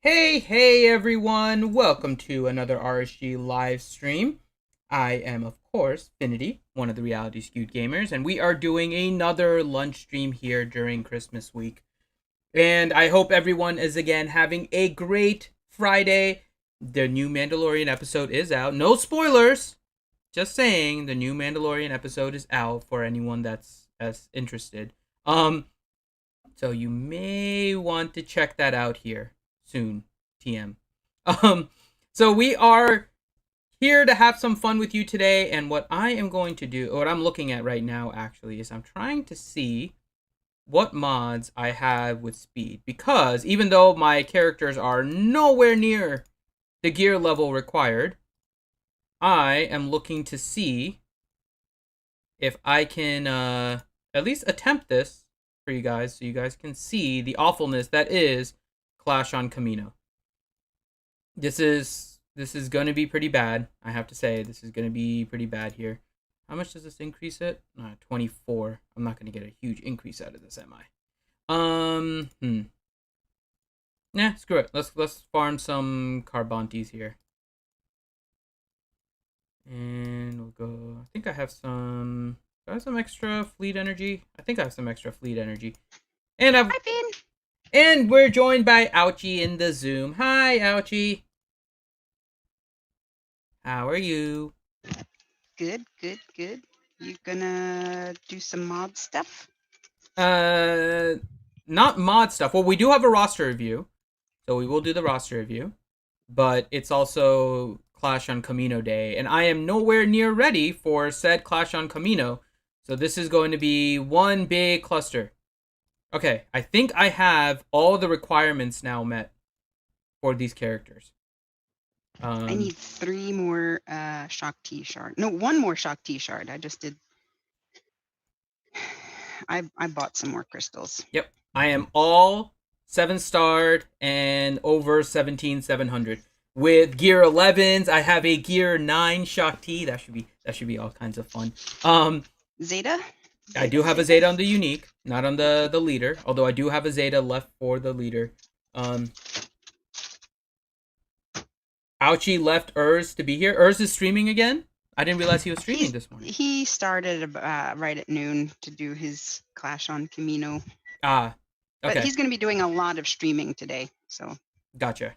Hey everyone! Welcome to another RSG live stream. I am, of course, Finity, one of the reality skewed gamers, and we are doing another lunch stream here during Christmas week. And I hope everyone is again having a great Friday. The new Mandalorian episode is out. No spoilers! Just saying, the new Mandalorian episode is out for anyone that's as interested. So you may want to check that out here soon. TM. So we are here to have some fun with you today, and what I am going to do, what I'm looking at right now actually, is I'm trying to see what mods I have with speed, because even though my characters are nowhere near the gear level required, I am looking to see if I can at least attempt this for you guys, so you guys can see the awfulness that is Clash on Kamino. This is going to be pretty bad. I have to say, this is going to be pretty bad here. How much does this increase it? 24. I'm not going to get a huge increase out of this, am I? Nah, screw it. Let's farm some Carbontes here. And we'll go. I think I have some. Do I have some extra fleet energy? I think I have some extra fleet energy. And I've. Hi, Finn. And we're joined by Ouchie in the Zoom. Hi, Ouchie. How are you? Good. You gonna do some mod stuff? Not mod stuff. Well, we do have a roster review, so we will do the roster review. But it's also Clash on Kamino Day, and I am nowhere near ready for said Clash on Kamino. So this is going to be one big cluster. Okay, I think I have all the requirements now met for these characters. I need 3 more Shakti shard. No, 1 more Shakti shard. I just did. I bought some more crystals. Yep, I am all 7-starred and over 17,700 with gear 11s. I have a gear 9 Shakti. That should be all kinds of fun. Zeta. I do have a Zeta on the unique, not on the leader. Although I do have a Zeta left for the leader. Ouchie left Urs to be here. Urs is streaming again. I didn't realize he was streaming this morning. He started right at noon to do his Clash on Kamino. Okay. But he's going to be doing a lot of streaming today. So. Gotcha.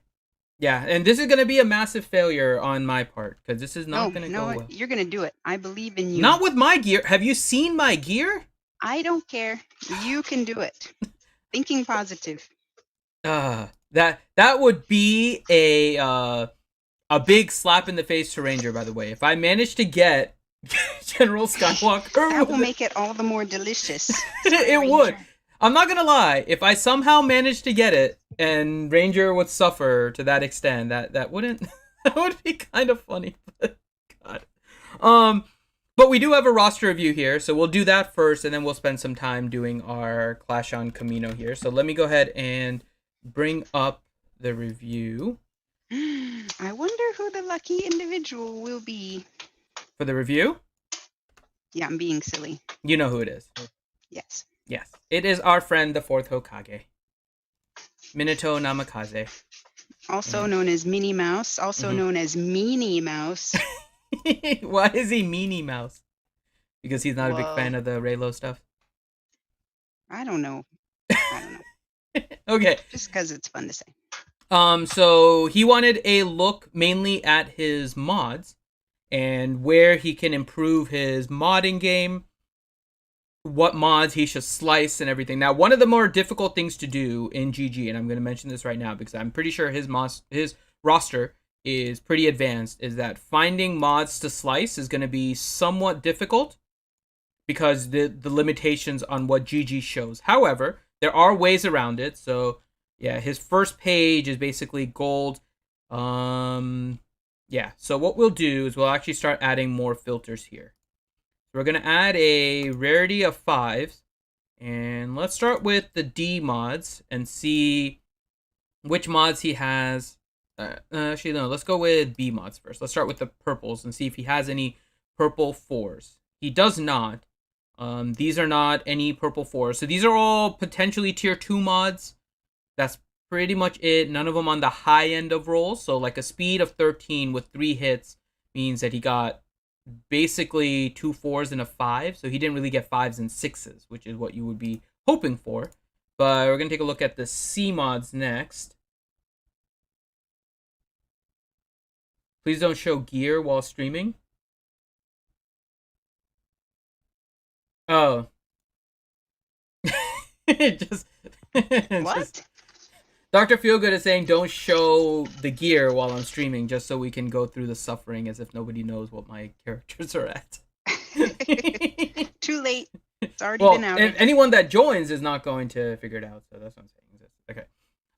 Yeah, and this is going to be a massive failure on my part, because this is not going to go well. You're going to do it. I believe in you. Not with my gear. Have you seen my gear? I don't care. You can do it. Thinking positive. That would be a big slap in the face to Ranger, by the way. If I manage to get General Skywalker, that will make it all the more delicious. It would. I'm not gonna lie. If I somehow managed to get it, and Ranger would suffer to that extent, that wouldn't that would be kind of funny. God. But we do have a roster review here, so we'll do that first, and then we'll spend some time doing our Clash on Kamino here. So let me go ahead and bring up the review. I wonder who the lucky individual will be. For the review? Yeah, I'm being silly. You know who it is. Yes. Yes. It is our friend, the 4th Hokage. Minato Namikaze. Also known as Minnie Mouse. Also known as Meanie Mouse. Why is he Meanie Mouse? Because he's not a big fan of the Raylo stuff? I don't know. Okay. Just because it's fun to say. So he wanted a look mainly at his mods and where he can improve his modding game, what mods he should slice and everything. Now, one of the more difficult things to do in GG, and I'm going to mention this right now because I'm pretty sure his roster is pretty advanced, is that finding mods to slice is going to be somewhat difficult because the limitations on what GG shows. However, there are ways around it. So yeah, his first page is basically gold. Yeah, so what we'll do is we'll actually start adding more filters here. We're going to add a rarity of 5s. And let's start with the D mods and see which mods he has. Actually, no, let's go with B mods first. Let's start with the purples and see if he has any purple 4s. He does not. These are not any purple 4s. So these are all potentially tier 2 mods. That's pretty much it. None of them on the high end of rolls. So like a speed of 13 with 3 hits means that he got basically 2 4s and a 5. So he didn't really get 5s and 6s, which is what you would be hoping for. But we're going to take a look at the C mods next. Please don't show gear while streaming. Oh. just What? Dr. Feelgood is saying don't show the gear while I'm streaming just so we can go through the suffering as if nobody knows what my characters are at. Too late. It's already been out. Anyone that joins is not going to figure it out, so that's what I'm saying.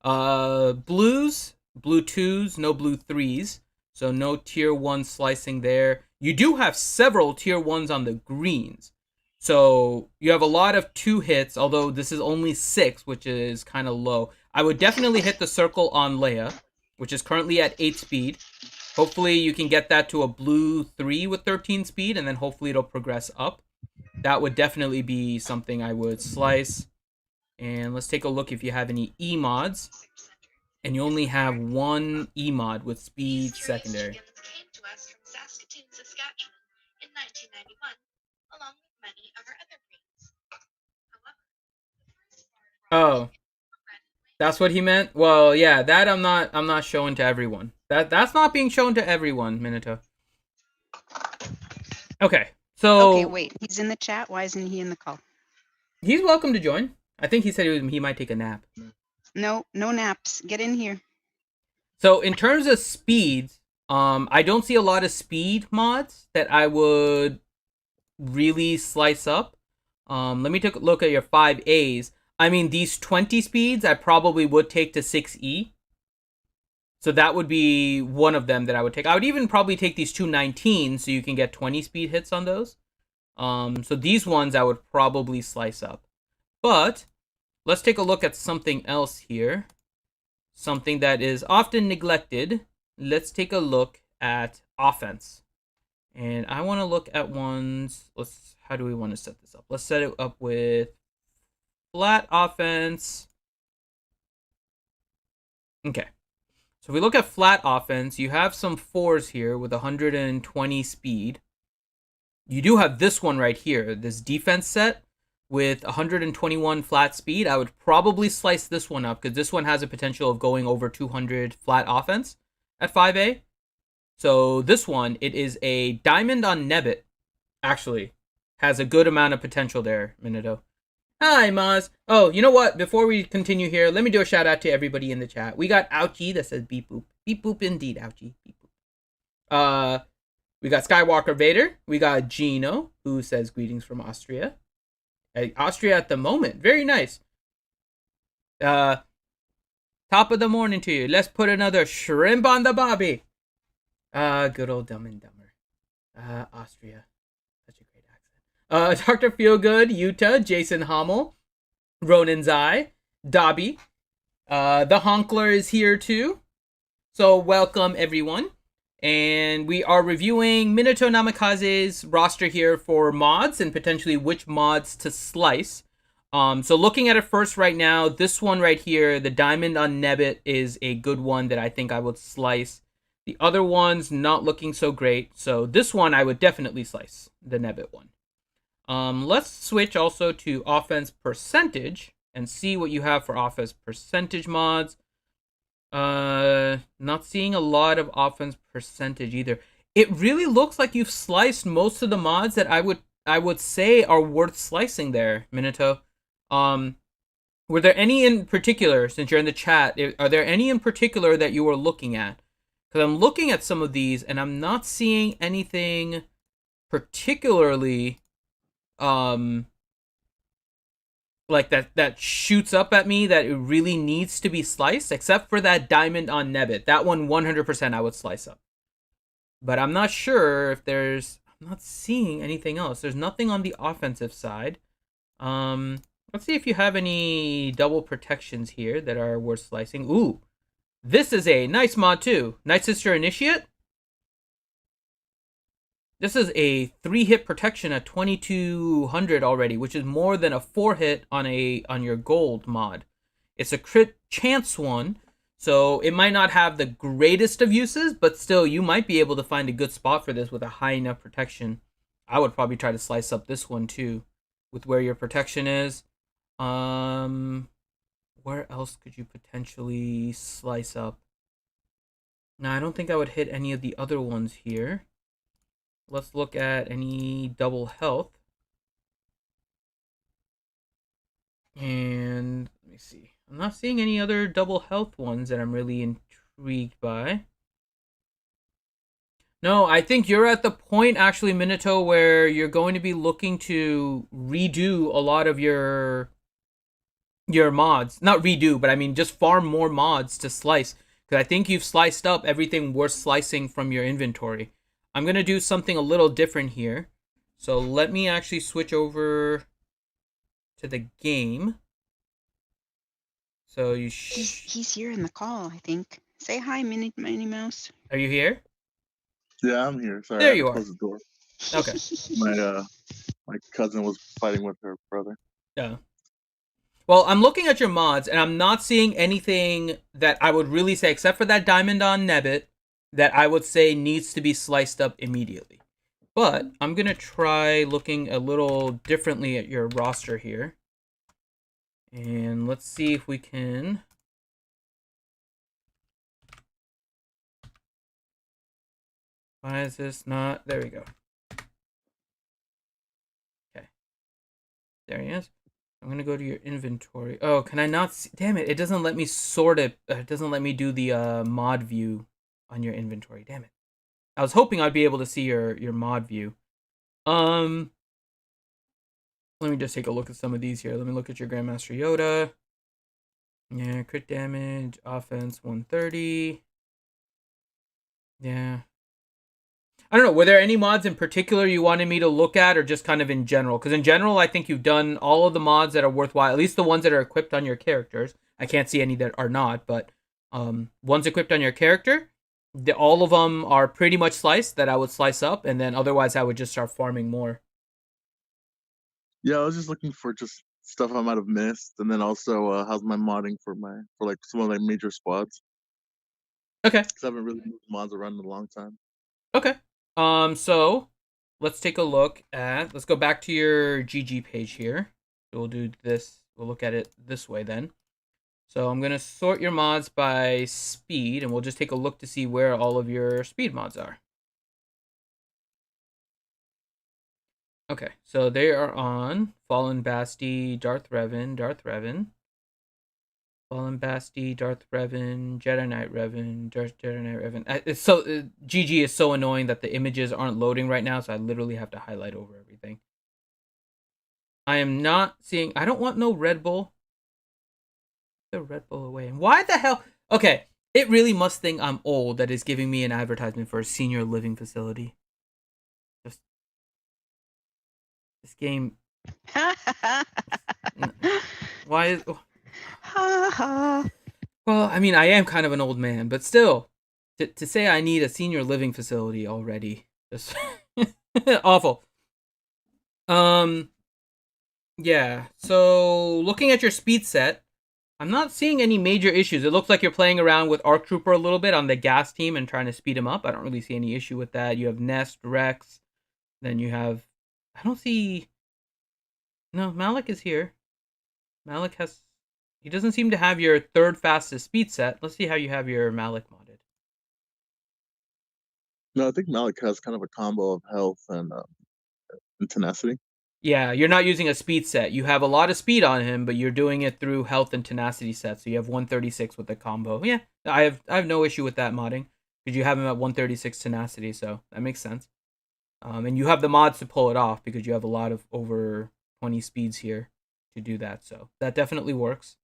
Okay. Blues, blue 2s, no blue 3s. So no tier 1 slicing there. You do have several tier 1s on the greens. So you have a lot of 2 hits, although this is only 6, which is kind of low. I would definitely hit the circle on Leia, which is currently at 8 speed. Hopefully you can get that to a blue 3 with 13 speed, and then hopefully it'll progress up. That would definitely be something I would slice. And let's take a look if you have any E mods. And you only have 1 E mod with speed secondary. Came to us from Saskatoon, Saskatchewan in 1991, along with many of our other breeds. However, Oh, that's what he meant? Well, yeah, that I'm not showing to everyone. That's not being shown to everyone, Minato. Okay, so Okay, wait. He's in the chat. Why isn't he in the call? He's welcome to join. I think he said he might take a nap. No naps. Get in here. So in terms of speeds, I don't see a lot of speed mods that I would really slice up. Let me take a look at your 5As. I mean, these 20 speeds I probably would take to 6E. So that would be one of them that I would take. I would even probably take these 219s so you can get 20 speed hits on those. So these ones I would probably slice up. But let's take a look at something else here. Something that is often neglected. Let's take a look at offense. And I want to look at ones. How do we want to set this up? Let's set it up with flat offense. Okay. So if we look at flat offense, you have some 4s here with 120 speed. You do have this one right here, this defense set with 121 flat speed. I would probably slice this one up because this one has a potential of going over 200 flat offense at 5A. So this one, it is a diamond on Nebbit. Actually, has a good amount of potential there, Minato. Hi, Maz. Oh, you know what? Before we continue here, let me do a shout out to everybody in the chat. We got Ouchie that says beep boop. Beep boop indeed, Ouchie. Beep boop. We got Skywalker Vader. We got Gino, who says greetings from Austria. Austria at the moment. Very nice. Top of the morning to you. Let's put another shrimp on the bobby. Good old Dumb and Dumber. Austria. Such a great accent. Dr. Feelgood, Utah, Jason Hommel, Ronan Zai, Dobby. The Honkler is here too. So welcome everyone. And we are reviewing Minato Namikaze's roster here for mods and potentially which mods to slice. So looking at it first right now, this one right here, the Diamond on Nebbit, is a good one that I think I would slice. The other one's not looking so great. So this one I would definitely slice, the Nebbit one. Let's switch also to offense percentage and see what you have for offense percentage mods. Not seeing a lot of offense percentage either. It really looks like you've sliced most of the mods that I would say are worth slicing there, Minato. Were there any in particular, since you're in the chat, are there any in particular that you were looking at? Because I'm looking at some of these and I'm not seeing anything particularly like that shoots up at me that it really needs to be sliced, except for that Diamond on Nebbit. That one 100% I would slice up. But I'm not sure if I'm not seeing anything else. There's nothing on the offensive side. Let's see if you have any double protections here that are worth slicing. Ooh, this is a nice mod too. Night Sister Initiate. This is a 3-hit protection at 2200 already, which is more than a 4-hit on your gold mod. It's a crit chance one, so it might not have the greatest of uses, but still, you might be able to find a good spot for this with a high enough protection. I would probably try to slice up this one too, with where your protection is. Where else could you potentially slice up? No, I don't think I would hit any of the other ones here. Let's look at any double health. And let me see. I'm not seeing any other double health ones that I'm really intrigued by. No, I think you're at the point, actually, Minato, where you're going to be looking to redo a lot of your mods. Not redo, but I mean just farm more mods to slice. Because I think you've sliced up everything worth slicing from your inventory. I'm going to do something a little different here. So let me actually switch over to the game. So he's here in the call, I think. Say hi, Minnie Mouse. Are you here? Yeah, I'm here. Sorry, there I you are. close the door. Okay. My cousin was fighting with her brother. Yeah. Well, I'm looking at your mods, and I'm not seeing anything that I would really say, except for that diamond on Nebbit, that I would say needs to be sliced up immediately. But I'm going to try looking a little differently at your roster here. And let's see if we can... Why is this not... There we go. Okay. There he is. I'm going to go to your inventory. Oh, can I not see... Damn it, it doesn't let me sort it. It doesn't let me do the mod view on your inventory. Damn it. I was hoping I'd be able to see your mod view. Let me just take a look at some of these here. Let me look at your Grandmaster Yoda. Yeah, crit damage, offense 130. Yeah. I don't know, were there any mods in particular you wanted me to look at, or just kind of in general? Because in general, I think you've done all of the mods that are worthwhile, at least the ones that are equipped on your characters. I can't see any that are not, but ones equipped on your character, all of them are pretty much sliced, that I would slice up, and then otherwise I would just start farming more. Yeah, I was just looking for just stuff I might have missed, and then also how's my modding for like some of my major squads. Okay. Because I haven't really moved mods around in a long time. Okay. So let's take a look at, let's go back to your GG page here. So we'll do this, we'll look at it this way then. So I'm going to sort your mods by speed, and we'll just take a look to see where all of your speed mods are. Okay, so they are on Fallen Basti, Darth Revan, Fallen Basti, Darth Revan, Jedi Knight Revan, Jedi Knight Revan. It's so GG is so annoying that the images aren't loading right now, so I literally have to highlight over everything. I am not seeing... I don't want no Red Bull. The Red Bull away. And why the hell... Okay, it really must think I'm old that is giving me an advertisement for a senior living facility. Just... This game... Why is... Well, I mean, I am kind of an old man, but still, to say I need a senior living facility already, just awful. Yeah, so looking at your speed set, I'm not seeing any major issues. It looks like you're playing around with ARC Trooper a little bit on the gas team and trying to speed him up. I don't really see any issue with that. You have Nest, Rex, then you have... I don't see... No, Malik is here. Malik has... He doesn't seem to have your third fastest speed set. Let's see how you have your Malik modded. No, I think Malik has kind of a combo of health and tenacity. Yeah, you're not using a speed set. You have a lot of speed on him, but you're doing it through health and tenacity sets. So you have 136 with the combo. Yeah, I have no issue with that modding, because you have him at 136 tenacity, so that makes sense. And you have the mods to pull it off, because you have a lot of over 20 speeds here to do that. So that definitely works.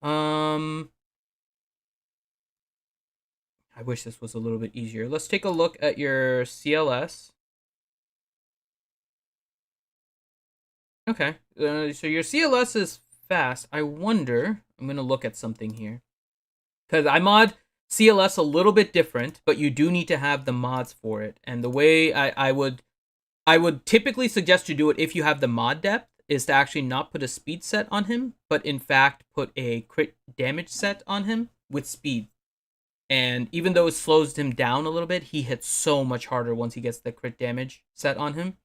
I wish this was a little bit easier. Let's take a look at your CLS. Okay, so your CLS is fast. I wonder, I'm going to look at something here. Because I mod CLS a little bit different, but you do need to have the mods for it. And the way I would typically suggest you do it if you have the mod depth is to actually not put a speed set on him, but in fact put a crit damage set on him with speed. And even though it slows him down a little bit, he hits so much harder once he gets the crit damage set on him,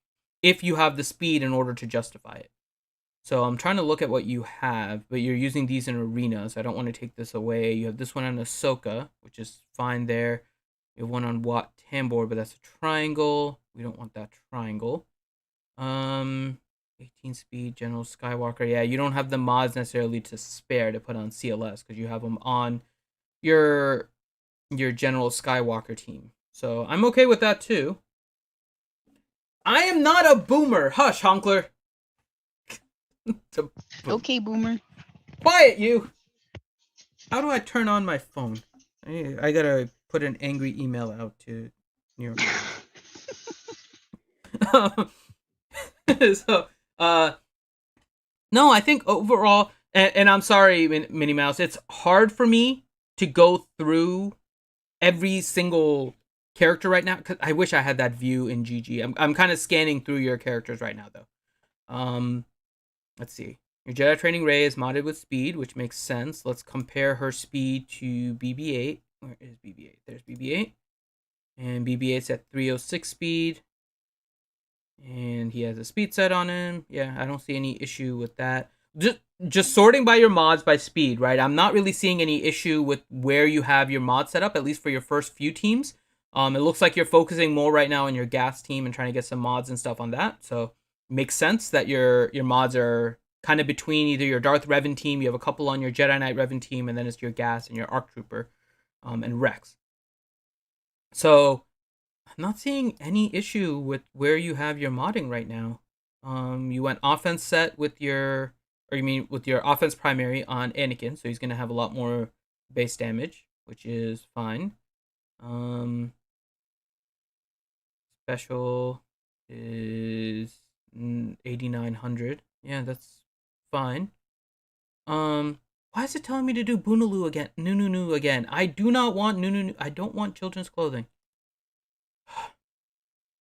if you have the speed in order to justify it. So I'm trying to look at what you have, but you're using these in arena, so I don't want to take this away. You have this one on Ahsoka, which is fine there. You have one on Wat Tambor, but that's a triangle. We don't want that triangle. 18 speed, General Skywalker. Yeah, you don't have the mods necessarily to spare to put on CLS, because you have them on your General Skywalker team. So I'm okay with that too. I am not a boomer. Hush, Honkler. Okay, boomer. Quiet, you. How do I turn on my phone? I gotta put an angry email out to New York. So, no, I think overall, and I'm sorry, Minnie Mouse, it's hard for me to go through every single character right now, because I wish I had that view in GG. I'm kind of scanning through your characters right now, though. Let's see. Your Jedi Training Rey is modded with speed, which makes sense. Let's compare her speed to BB-8. Where is BB-8? There's BB-8. And BB-8's at 306 speed. And he has a speed set on him. Yeah, I don't see any issue with that. Just sorting by your mods by speed, right? I'm not really seeing any issue with where you have your mod set up, at least for your first few teams. It looks like you're focusing more right now on your gas team and trying to get some mods and stuff on that. So makes sense that your mods are kind of between either your Darth Revan team, you have a couple on your Jedi Knight Revan team, and then it's your gas and your ARC Trooper, and Rex. So I'm not seeing any issue with where you have your modding right now. You went offense set with your offense primary on Anakin, so he's gonna have a lot more base damage, which is fine. Special is 8,900. Yeah, that's fine. Why is it telling me to do Boonaloo again? Nunu again. I do not want Nunu. I don't want children's clothing.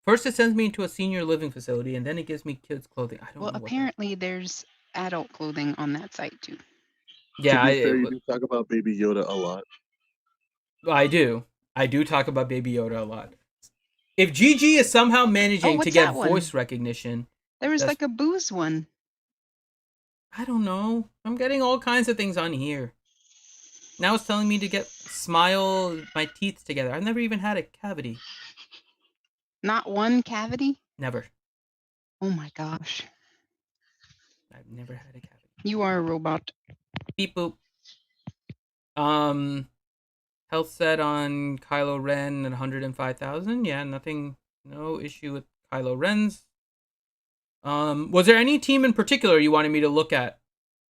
First, it sends me into a senior living facility, and then it gives me kids' clothing. I don't know. Well, apparently there's adult clothing on that site too. Yeah, to be fair, you do talk about Baby Yoda a lot. I do. I do talk about Baby Yoda a lot. If GG is somehow managing to get voice recognition, there was like a booze one. I don't know. I'm getting all kinds of things on here. Now it's telling me to smile my teeth together. I've never even had a cavity. Not one cavity? Never. Oh my gosh. I've never had a cavity. You are a robot. Beep boop. Health set on Kylo Ren at 105,000. Yeah, no issue with Kylo Ren's. Was there any team in particular you wanted me to look at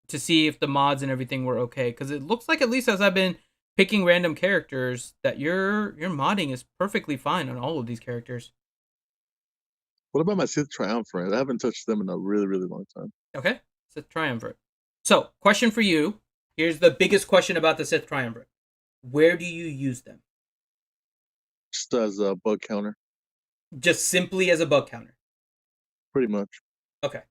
to see if the mods and everything were okay? Because it looks like, at least as I've been picking random characters, that your modding is perfectly fine on all of these characters. What about my Sith Triumvirate? I haven't touched them in a really, really long time. Okay, Sith Triumvirate. So, question for you. Here's the biggest question about the Sith Triumvirate. Where do you use them? Just as a bug counter. Just simply as a bug counter? Pretty much. Okay.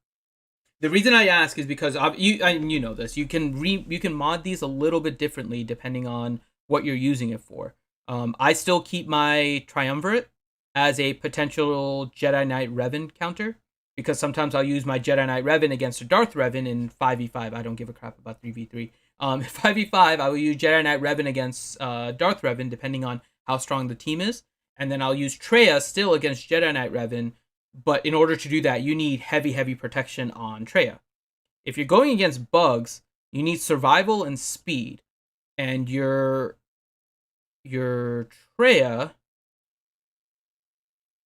The reason I ask is because you know this. You can mod these a little bit differently depending on what you're using it for. I still keep my Triumvirate as a potential Jedi Knight Revan counter, because sometimes I'll use my Jedi Knight Revan against a Darth Revan in 5v5. I don't give a crap about 3v3. 5v5, I will use Jedi Knight Revan against Darth Revan, depending on how strong the team is. And then I'll use Traya still against Jedi Knight Revan, but in order to do that, you need heavy protection on Traya. If you're going against bugs, you need survival and speed. And your Traya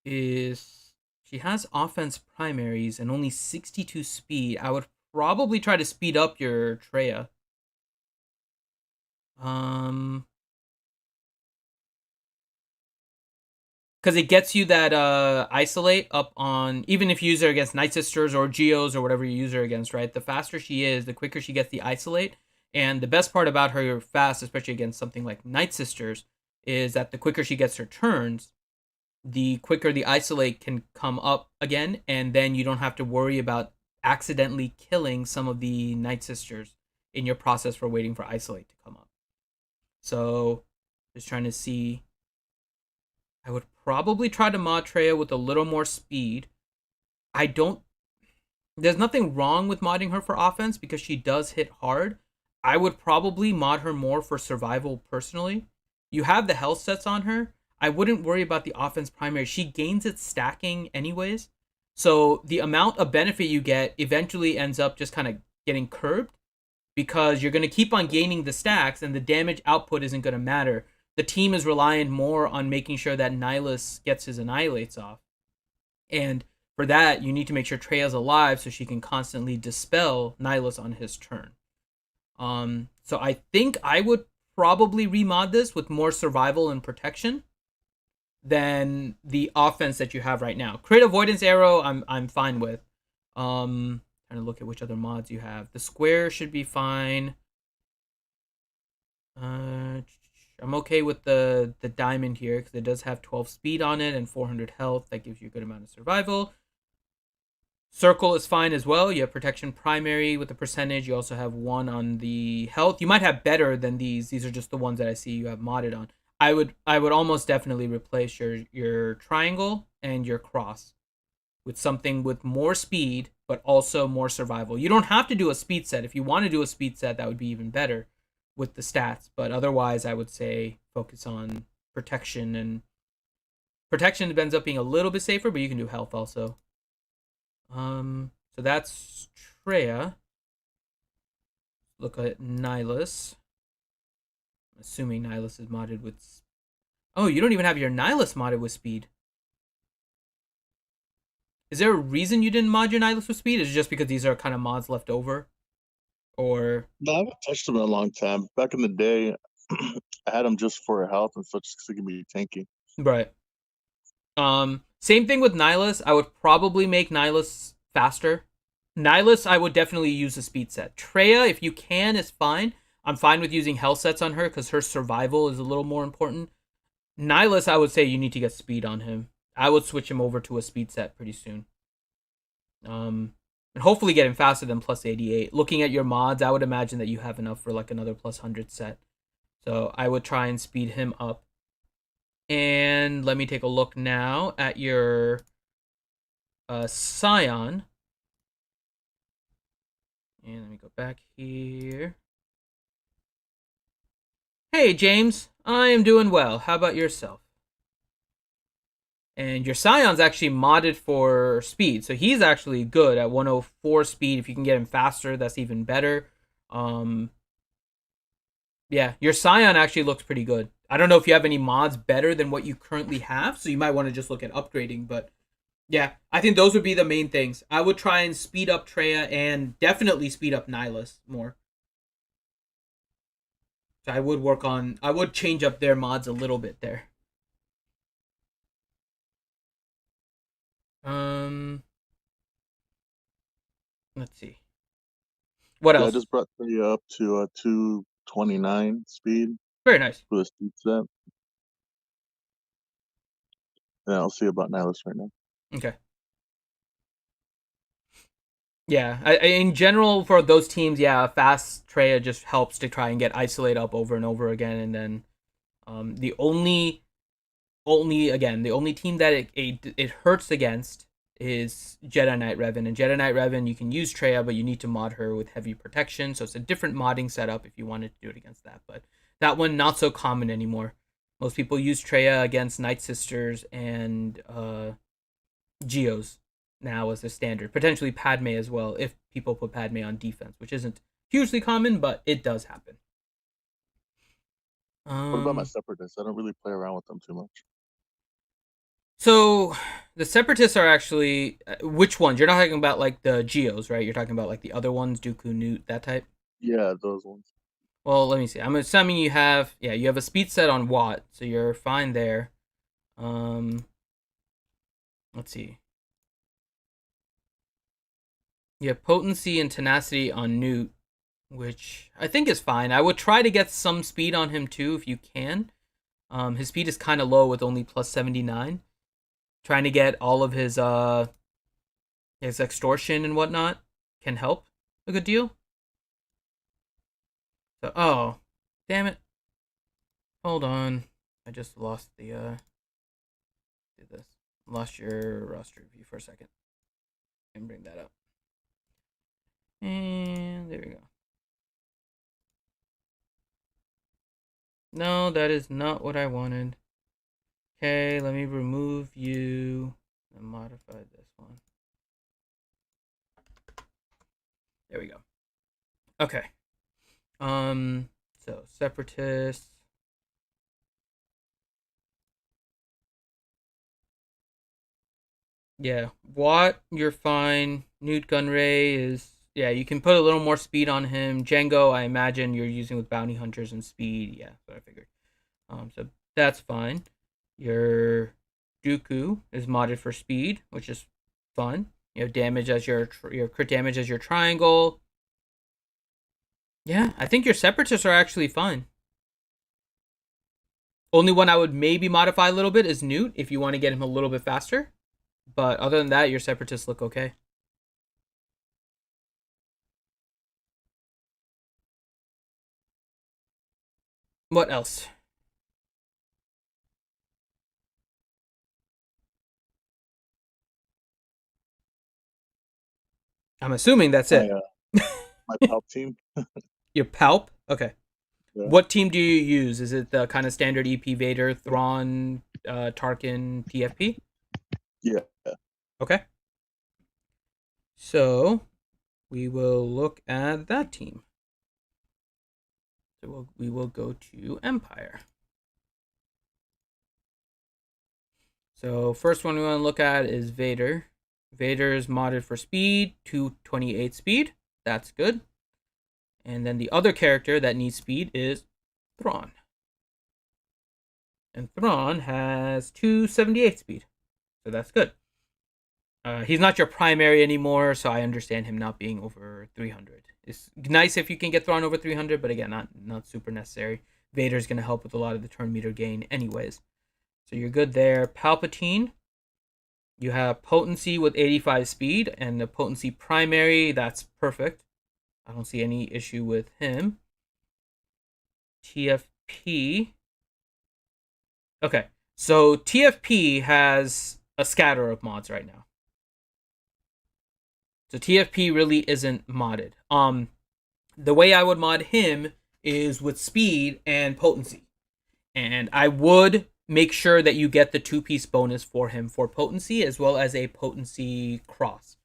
she has offense primaries and only 62 speed. I would probably try to speed up your Traya. Because it gets you that isolate up on, even if you use her against Night Sisters or Geos or whatever you use her against, right? The faster she is, the quicker she gets the isolate. And the best part about her fast, especially against something like Night Sisters, is that the quicker she gets her turns, the quicker the isolate can come up again, and then you don't have to worry about accidentally killing some of the Night Sisters in your process for waiting for Isolate to come up. So, just trying to see. I would probably try to mod Treya with a little more speed. There's nothing wrong with modding her for offense because she does hit hard. I would probably mod her more for survival personally. You have the health sets on her. I wouldn't worry about the offense primary. She gains its stacking anyways. So the amount of benefit you get eventually ends up just kind of getting curbed because you're going to keep on gaining the stacks and the damage output isn't going to matter. The team is reliant more on making sure that Nihilus gets his annihilates off. And for that, you need to make sure Treya's alive so she can constantly dispel Nihilus on his turn. So I think I would probably remod this with more survival and protection than the offense that you have right now. Crit Avoidance Arrow, I'm fine with. Trying to look at which other mods you have. The square should be fine. I'm okay with the diamond here because it does have 12 speed on it and 400 health. That gives you a good amount of survival. Circle is fine as well. You have protection primary with the percentage. You also have 1 on the health. You might have better than these. These are just the ones that I see you have modded on. I would almost definitely replace your triangle and your cross with something with more speed but also more survival. You don't have to do a speed set. If you want to do a speed set, that would be even better with the stats. But otherwise, I would say focus on protection. And protection ends up being a little bit safer, but you can do health also. So that's Treya. Look at Nihilus. I'm assuming Nihilus is modded with... Oh, you don't even have your Nihilus modded with speed. Is there a reason you didn't mod your Nihilus with speed? Is it just because these are kind of mods left over? Or... No, I haven't touched them in a long time. Back in the day, I had them just for health and such because they can be tanky. Right. Same thing with Nihilus. I would probably make Nihilus faster. Nihilus, I would definitely use a speed set. Treya, if you can, is fine. I'm fine with using health sets on her because her survival is a little more important. Nihilus, I would say you need to get speed on him. I would switch him over to a speed set pretty soon. And hopefully get him faster than plus 88. Looking at your mods, I would imagine that you have enough for like another plus 100 set. So I would try and speed him up. And let me take a look now at your Scion. And let me go back here. Hey, James. I am doing well. How about yourself? And your Scion's actually modded for speed. So he's actually good at 104 speed. If you can get him faster, that's even better. Yeah, your Scion actually looks pretty good. I don't know if you have any mods better than what you currently have, so you might want to just look at upgrading. But yeah, I think those would be the main things. I would try and speed up Treya and definitely speed up Nihilus more. So I would change up their mods a little bit there. Let's see. What else? I just brought Treya up to 229 speed. Very nice. For the speed set. Yeah, I'll see about Nihilus right now. Okay. Yeah, in general for those teams, yeah, fast Treya just helps to try and get Isolate up over and over again, and then the only team that it hurts against is Jedi Knight Revan, and Jedi Knight Revan you can use Treya, but you need to mod her with heavy protection, so it's a different modding setup if you wanted to do it against that, but that one not so common anymore. Most people use Treya against Night Sisters and Geos now as the standard. Potentially Padme as well, if people put Padme on defense, which isn't hugely common, but it does happen. What about my Separatists? I don't really play around with them too much. So the Separatists are actually which ones? You're not talking about like the Geos, right? You're talking about like the other ones, Dooku, Newt, that type? Yeah, those ones. Well, let me see. I'm assuming you have a speed set on Watt, so you're fine there. Let's see. You have potency and tenacity on Newt, which I think is fine. I would try to get some speed on him too if you can. His speed is kind of low with only plus 79. Trying to get all of his extortion and whatnot. can help a good deal. So, oh, damn it. Hold on. I just lost the, do this. Lost your roster view for a second. And bring that up. And there we go. No, that is not what I wanted. Okay, let me remove you and modify this one. There we go. Okay. So Separatist. Yeah, Watt, you're fine. Newt Gunray is, yeah, you can put a little more speed on him. Django, I imagine you're using with bounty hunters and speed. Yeah, that's what I figured. So that's fine. Your Dooku is modded for speed, which is fun. You have damage as your crit damage as your triangle. Yeah, I think your Separatists are actually fine. Only one I would maybe modify a little bit is Newt, if you want to get him a little bit faster. But other than that, your Separatists look okay. What else? I'm assuming that's it. My Palp team. Your Palp? Okay. Yeah. What team do you use? Is it the kind of standard EP Vader, Thrawn, Tarkin, TFP? Yeah. Okay. So we will look at that team. So we will go to Empire. So first one we want to look at is Vader. Vader is modded for speed, 228 speed. That's good. And then the other character that needs speed is Thrawn. And Thrawn has 278 speed. So that's good. He's not your primary anymore, so I understand him not being over 300. It's nice if you can get Thrawn over 300, but again, not super necessary. Vader's going to help with a lot of the turn meter gain anyways. So you're good there. Palpatine, you have potency with 85 speed, and the potency primary, that's perfect. I don't see any issue with him. TFP. Okay, so TFP has a scatter of mods right now. So TFP really isn't modded. The way I would mod him is with speed and potency. And I would make sure that you get the 2-piece bonus for him for potency as well as a potency cross.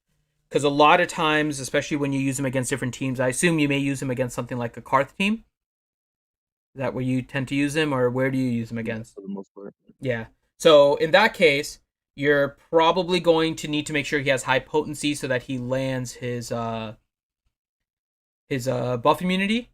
Because a lot of times, especially when you use him against different teams, I assume you may use him against something like a Karth team. Is that where you tend to use him, or where do you use him against? For the most part. Yeah. So in that case, you're probably going to need to make sure he has high potency so that he lands his buff immunity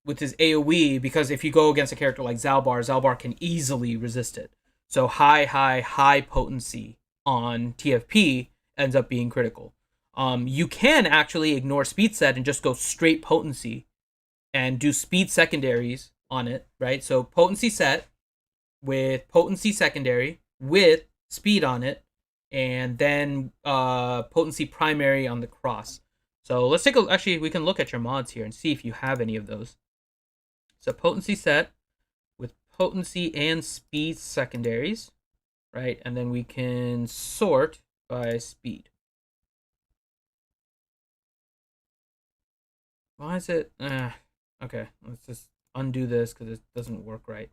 with his AoE, because if you go against a character like Zalbar can easily resist it. So high potency on TFP ends up being critical. You can actually ignore speed set and just go straight potency and do speed secondaries on it, right? So potency set with potency secondary with speed on it, and then potency primary on the cross. So let's take a, actually we can look at your mods here and see if you have any of those. So potency set with potency and speed secondaries, right? And then we can sort by speed. Why is it? Okay, let's just undo this because it doesn't work right.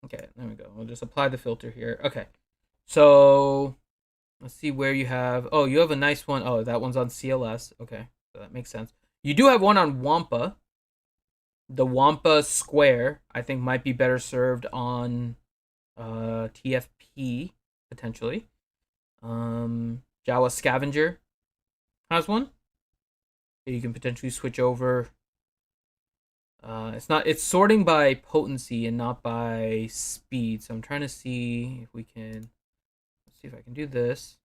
Okay, there we go. We'll just apply the filter here. Okay, so let's see where you have. Oh, you have a nice one. Oh, that one's on CLS. Okay, so that makes sense. You do have one on Wampa. The Wampa square, I think, might be better served on TFP, potentially. Jawa Scavenger has one. You can potentially switch over. It's sorting by potency and not by speed. So I'm trying to see if we can, let's see if I can do this.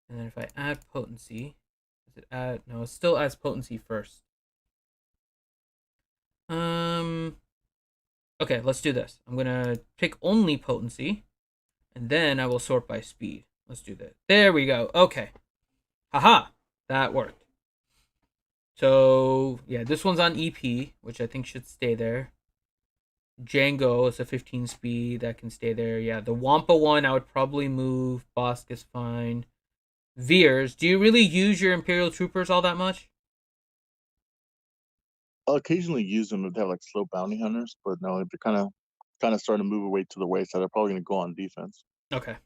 And then if I add potency, does it add, no, it still adds potency first. Okay, let's do this. I'm gonna pick only potency, and then I will sort by speed. Let's do that. There we go. Okay. Haha, that worked. So, yeah, this one's on EP, which I think should stay there. Django is a 15 speed that can stay there. Yeah, the Wampa one I would probably move. Bosk is fine. Veers, do you really use your Imperial Troopers all that much? I'll occasionally use them if they have like slow bounty hunters, but no, they're kind of starting to move away to the wayside. They're probably going to go on defense. Okay.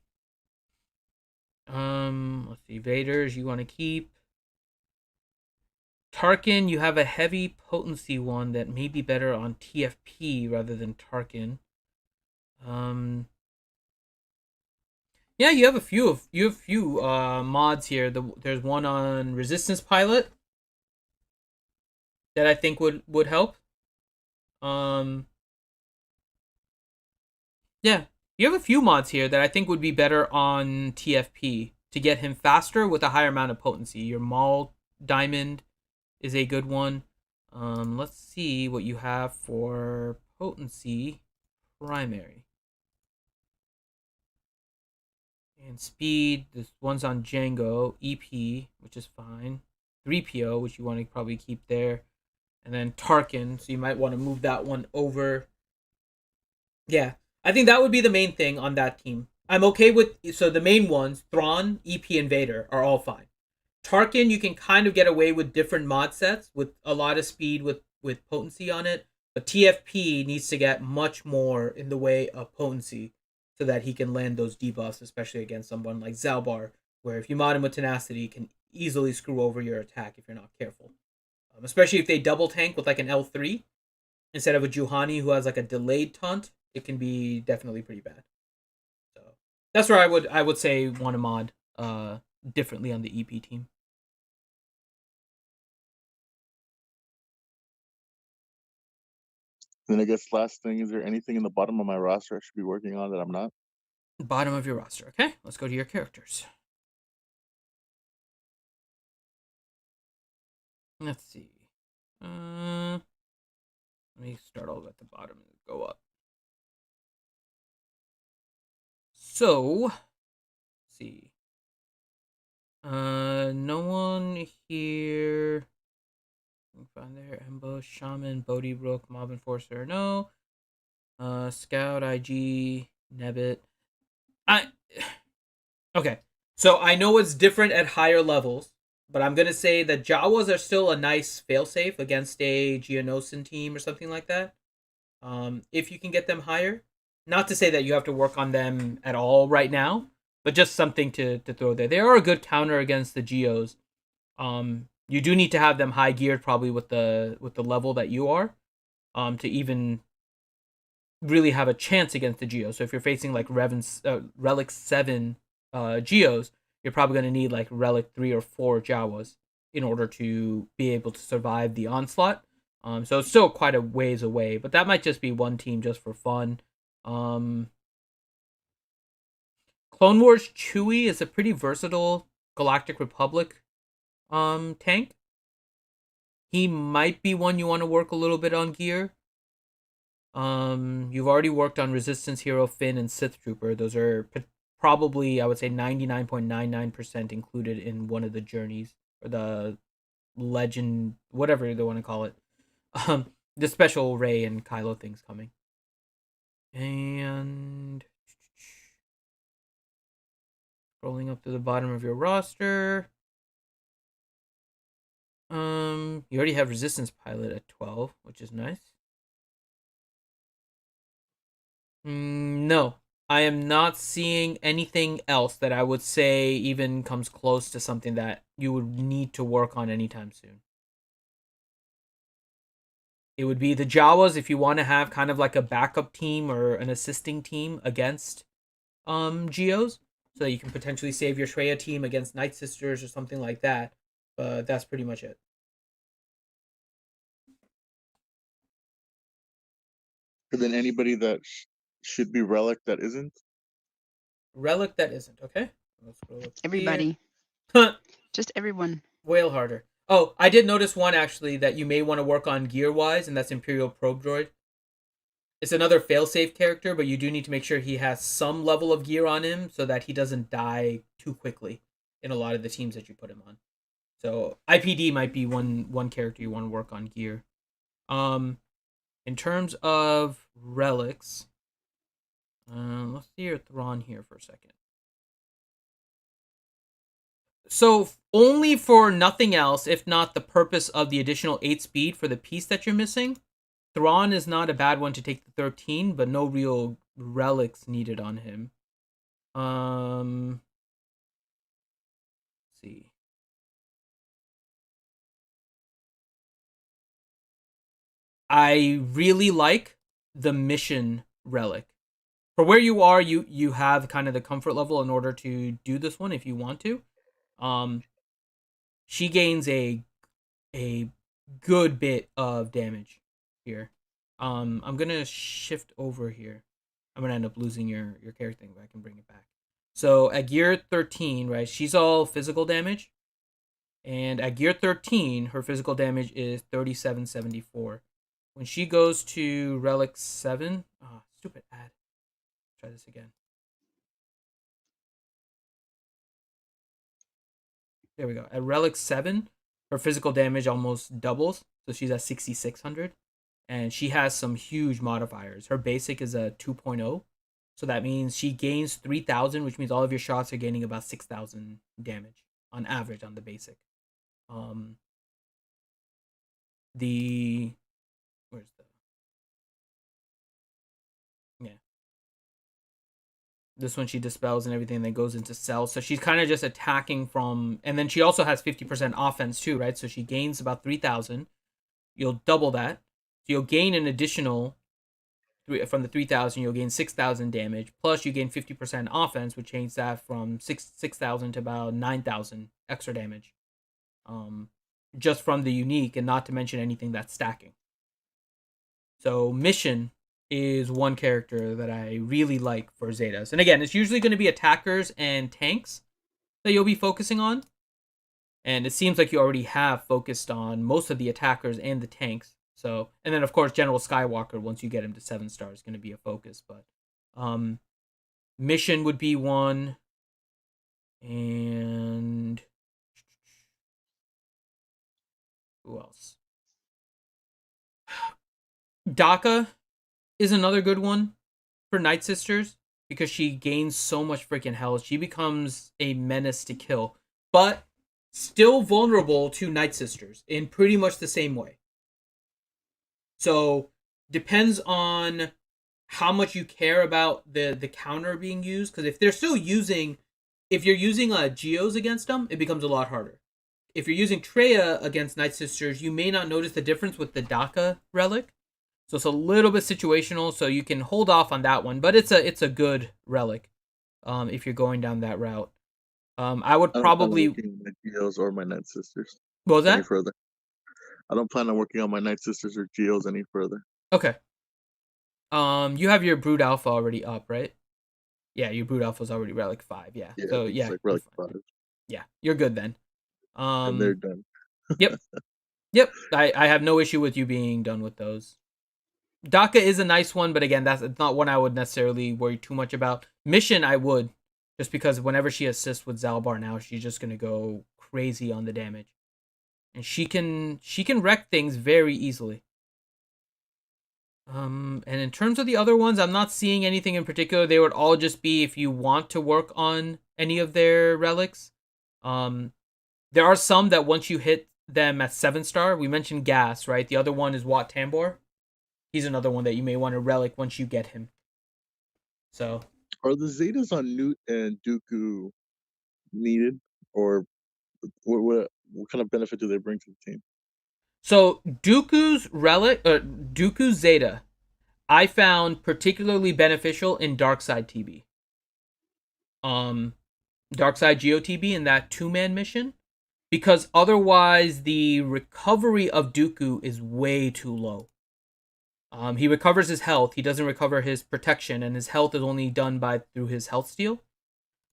Let's see. Vaders, you want to keep. Tarkin, you have a heavy potency one that may be better on TFP rather than Tarkin. Yeah, you have a few mods here. There's one on Resistance Pilot that I think would help. Yeah, you have a few mods here that I think would be better on TFP to get him faster with a higher amount of potency. Your Maul Diamond is a good one. Let's see what you have for potency primary. And speed, this one's on Django. EP, which is fine. 3PO, which you want to probably keep there. And then Tarkin, so you might want to move that one over. Yeah, I think that would be the main thing on that team. I'm okay with, so the main ones, Thrawn, EP, and Vader are all fine. Tarkin, you can kind of get away with different mod sets with a lot of speed with potency on it. But TFP needs to get much more in the way of potency so that he can land those debuffs, especially against someone like Zalbar, where if you mod him with tenacity, he can easily screw over your attack if you're not careful. Especially if they double tank with like an L3 instead of a Juhani who has like a delayed taunt, it can be definitely pretty bad. So that's where I would say want to mod differently on the EP team. Then I guess last thing, is there anything in the bottom of my roster I should be working on that I'm not? Bottom of your roster. Okay, let's go to your characters. Let's see. Let me start all at the bottom and go up. So, let's see. No one here. Find there. Ambush, Shaman, Bodhi Brook, Mob Enforcer. No. Scout, IG, Nebbit. Okay. So I know it's different at higher levels, but I'm gonna say that Jawas are still a nice failsafe against a Geonosis team or something like that. If you can get them higher. Not to say that you have to work on them at all right now, but just something to throw there. They are a good counter against the Geos. You do need to have them high geared probably with the level that you are, to even really have a chance against the Geos. So if you're facing like Relic 7 Geos, you're probably going to need like Relic 3 or 4 Jawas in order to be able to survive the onslaught. So it's still quite a ways away, but that might just be one team just for fun. Clone Wars Chewie is a pretty versatile Galactic Republic tank. He might be one you want to work a little bit on gear. You've already worked on Resistance Hero Finn and Sith Trooper. Those are probably, I would say, 99.99% included in one of the journeys or the legend, whatever they want to call it. The special Rey and Kylo things coming. And scrolling up to the bottom of your roster. You already have Resistance Pilot at 12, which is nice. No, I am not seeing anything else that I would say even comes close to something that you would need to work on anytime soon. It would be the Jawas if you want to have kind of like a backup team or an assisting team against Geos, so that you can potentially save your Shreya team against Night Sisters or something like that. But that's pretty much it. And then anybody that should be Relic that isn't? Relic that isn't, okay? Let's go up Everybody. here. Just everyone. Wail harder. Oh, I did notice one actually that you may want to work on gear-wise, and that's Imperial Probe Droid. It's another failsafe character, but you do need to make sure he has some level of gear on him so that he doesn't die too quickly in a lot of the teams that you put him on. So IPD might be one character you want to work on gear. In terms of relics, let's see your Thrawn here for a second. So only for nothing else, if not the purpose of the additional 8 speed for the piece that you're missing, Thrawn is not a bad one to take the 13, but no real relics needed on him. Let's see. I really like the mission relic. For where you are, you have kind of the comfort level in order to do this one if you want to. She gains a good bit of damage here. I'm gonna shift over here. I'm gonna end up losing your character thing, but I can bring it back. So at gear 13, right, she's all physical damage. And at gear 13, her physical damage is 3774. When she goes to relic 7, stupid ad. Try this again. There we go. At relic 7, her physical damage almost doubles, so she's at 6600. And she has some huge modifiers. Her basic is a 2.0. So that means she gains 3000, which means all of your shots are gaining about 6000 damage on average on the basic. Where's the... Yeah. This one she dispels and everything, and then goes into cells. So she's kind of just attacking from... And then she also has 50% offense too, right? So she gains about 3000. You'll double that. So you'll gain an additional... From the 3000, you'll gain 6000 damage. Plus, you gain 50% offense, which changes that from 6,000 to about 9,000 extra damage. Just from the unique, and not to mention anything that's stacking. So, Mission is one character that I really like for Zetas. And again, it's usually going to be attackers and tanks that you'll be focusing on. And it seems like you already have focused on most of the attackers and the tanks. So, and then of course General Skywalker, once you get him to 7 stars, is going to be a focus. But Mission would be one, and who else? Daka is another good one for Night Sisters because she gains so much freaking health. She becomes a menace to kill, but still vulnerable to Night Sisters in pretty much the same way. So, depends on how much you care about the counter being used. Because if you're using Geos against them, it becomes a lot harder. If you're using Treya against Night Sisters, you may not notice the difference with the Daka relic. So it's a little bit situational, so you can hold off on that one. But it's a good relic if you're going down that route. I would probably... my Geos or my Night Sisters. What was that? Any further. I don't plan on working on my Night Sisters or Geos any further. Okay. You have your Brood Alpha already up, right? Yeah, your Brood Alpha is already Relic 5, yeah. So, yeah. Like Relic 5. Yeah, you're good then. And they're done. Yep. Yep, I have no issue with you being done with those. Daka is a nice one, but again, that's not one I would necessarily worry too much about. Mission, I would, just because whenever she assists with Zalbar now, she's just going to go crazy on the damage. And she can wreck things very easily. And in terms of the other ones, I'm not seeing anything in particular. They would all just be if you want to work on any of their relics. There are some that once you hit them at 7 star, we mentioned Gas, right? The other one is Wat Tambor. He's another one that you may want to relic once you get him. So, are the Zetas on Newt and Dooku needed, or what kind of benefit do they bring to the team? So Dooku's relic, Dooku Zeta, I found particularly beneficial in Darkside TB. Darkside GOTB in that 2-man mission, because otherwise the recovery of Dooku is way too low. He recovers his health, he doesn't recover his protection, and his health is only done through his health steal.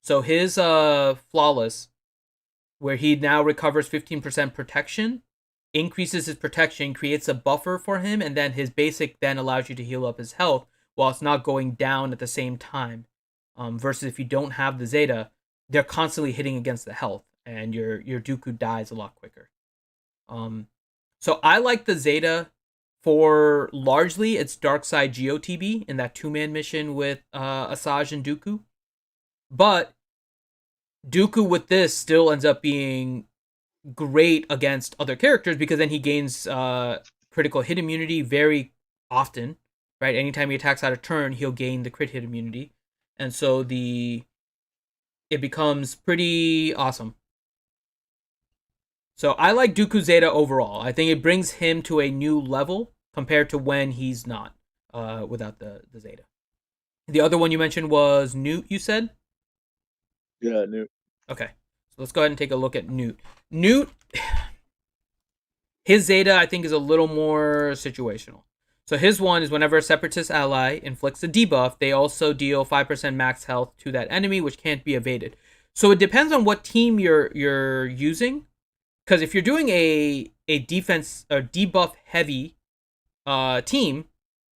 So his Flawless, where he now recovers 15% protection, increases his protection, creates a buffer for him, and then his basic then allows you to heal up his health while it's not going down at the same time. Versus if you don't have the Zeta, they're constantly hitting against the health, and your Dooku dies a lot quicker. So I like the Zeta for largely its dark side GOTB in that 2-man mission with Asajj and Dooku. But Dooku with this still ends up being great against other characters because then he gains critical hit immunity very often, right? Anytime he attacks out of turn, he'll gain the crit hit immunity. And so it becomes pretty awesome. So I like Dooku Zeta overall. I think it brings him to a new level compared to when he's not without the Zeta. The other one you mentioned was Newt, you said? Yeah, Newt. Okay. So let's go ahead and take a look at Newt. Newt, his Zeta, I think, is a little more situational. So his one is whenever a Separatist ally inflicts a debuff, they also deal 5% max health to that enemy, which can't be evaded. So it depends on what team you're using. Because if you're doing a defense or debuff heavy team,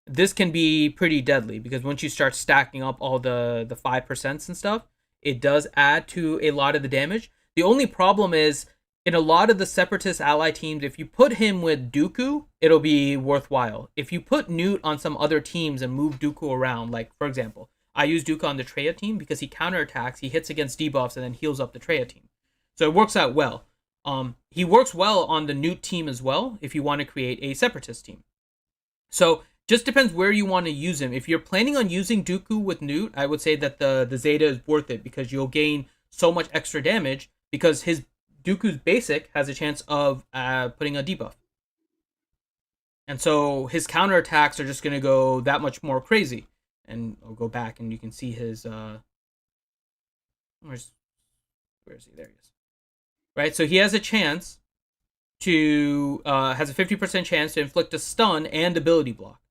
this can be pretty deadly because once you start stacking up all the 5% and stuff, it does add to a lot of the damage. The only problem is in a lot of the Separatist ally teams, if you put him with Dooku, it'll be worthwhile. If you put Newt on some other teams and move Dooku around, like for example, I use Dooku on the Traya team because he counterattacks, he hits against debuffs, and then heals up the Traya team. So it works out well. He works well on the Newt team as well if you want to create a Separatist team. So just depends where you want to use him. If you're planning on using Dooku with Newt, I would say that the Zeta is worth it because you'll gain so much extra damage because his Dooku's basic has a chance of putting a debuff. And so his counterattacks are just going to go that much more crazy. And I'll go back and you can see his... where is he? There he is. Right, so he has a chance to... has a 50% chance to inflict a stun and ability block.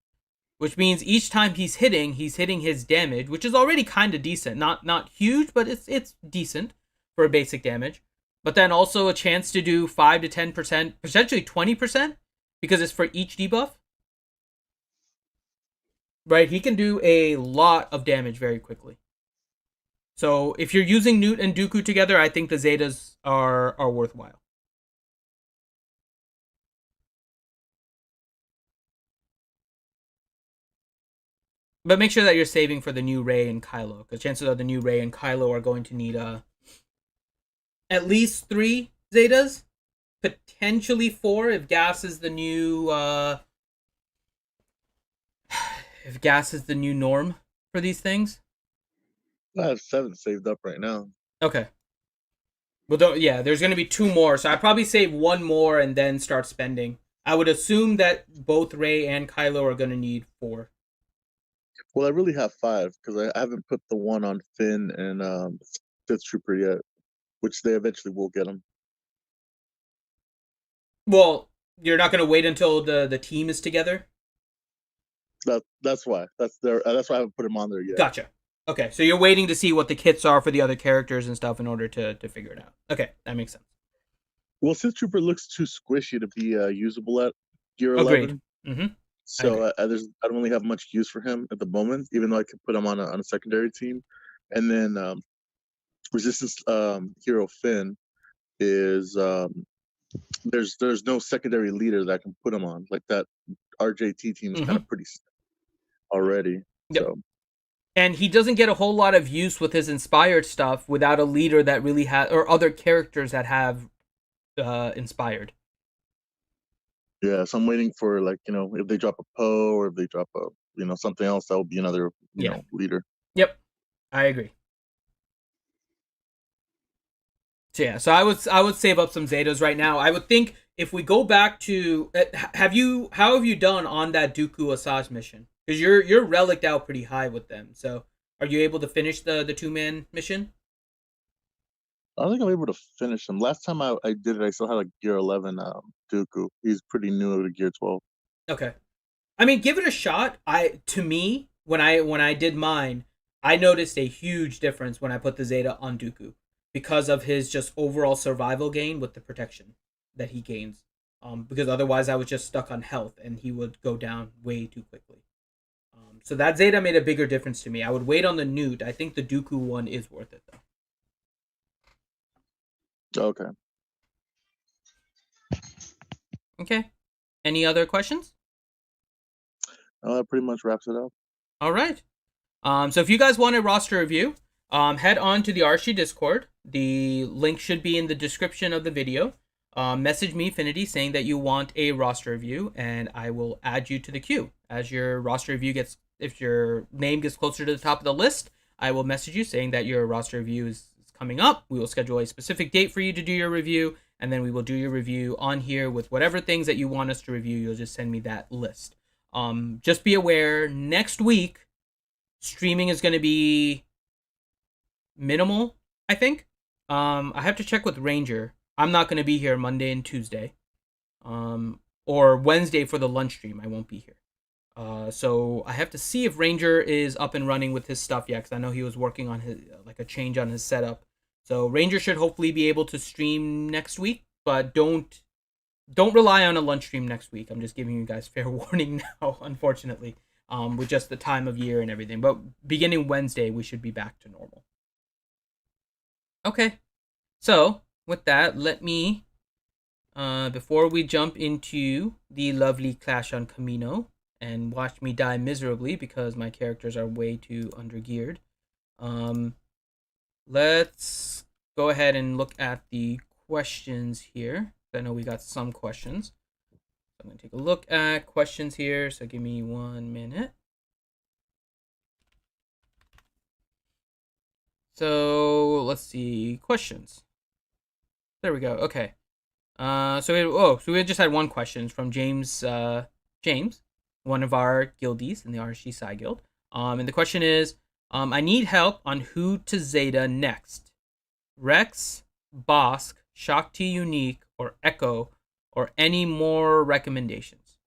Which means each time he's hitting his damage, which is already kind of decent. Not huge, but it's decent for a basic damage. But then also a chance to do 5 to 10%, potentially 20%, because it's for each debuff. Right, he can do a lot of damage very quickly. So if you're using Newt and Dooku together, I think the Zetas are worthwhile. But make sure that you're saving for the new Rey and Kylo, because chances are the new Rey and Kylo are going to need at least 3 Zetas, potentially 4 if gas is the new norm for these things. I have 7 saved up right now. Okay. Well, yeah, there's going to be 2 more, so I'd probably save 1 more and then start spending. I would assume that both Rey and Kylo are going to need 4. Well, I really have 5 because I haven't put the one on Finn and Sith Trooper yet, which they eventually will get them. Well, you're not going to wait until the team is together? That's why. That's why I haven't put him on there yet. Gotcha. Okay, so you're waiting to see what the kits are for the other characters and stuff in order to figure it out. Okay, that makes sense. Well, Sith Trooper looks too squishy to be usable at Gear 11. Mm-hmm. So I don't really have much use for him at the moment, even though I could put him on a secondary team. And then Resistance Hero Finn is there's no secondary leader that I can put him on. Like that RJT team is kind of pretty already. Yep. So. And he doesn't get a whole lot of use with his inspired stuff without a leader that really has, or other characters that have inspired. Yeah, so I'm waiting for if they drop a Poe or if they drop a something else, that will be another leader. Yep, I agree. So yeah, so I would save up some Zetas right now. I would think if we go back to how have you done on that Dooku Asajj mission? Because you're relicked out pretty high with them. So are you able to finish the 2-man mission? I don't think I'm able to finish them. Last time I did it, I still had like Gear 11 Dooku. He's pretty new to Gear 12. Okay. I mean, give it a shot. To me, when I did mine, I noticed a huge difference when I put the Zeta on Dooku because of his just overall survival gain with the protection that he gains. Because otherwise I was just stuck on health and he would go down way too quickly. So that Zeta made a bigger difference to me. I would wait on the Newt. I think the Dooku one is worth it though. Okay. Okay. Any other questions? That pretty much wraps it up. All right. So if you guys want a roster review, head on to the RSG Discord. The link should be in the description of the video. Message me, Finity, saying that you want a roster review, and I will add you to the queue. As your roster review gets, if your name gets closer to the top of the list, I will message you saying that your roster review is coming up. We will schedule a specific date for you to do your review, and then we will do your review on here with whatever things that you want us to review. You'll just send me that list. Just be aware, next week, streaming is going to be minimal, I think. I have to check with Ranger. I'm not going to be here Monday and Tuesday. Or Wednesday for the lunch stream. I won't be here. So I have to see if Ranger is up and running with his stuff yet, because I know he was working on his a change on his setup. So Ranger should hopefully be able to stream next week, but don't rely on a lunch stream next week. I'm just giving you guys fair warning now, unfortunately, with just the time of year and everything. But beginning Wednesday, we should be back to normal. Okay, so with that, let me, before we jump into the lovely clash on Kamino and watch me die miserably because my characters are way too undergeared, let's go ahead and look at the questions here. I know we got some questions. So I'm going to take a look at questions here, so give me 1 minute. So let's see, questions. There we go. Okay. So we just had one question from James, one of our guildies in the RSG Side Guild. And the question is, I need help on who to Zeta next. Rex, Bosk, Shakti Unique, or Echo, or any more recommendations.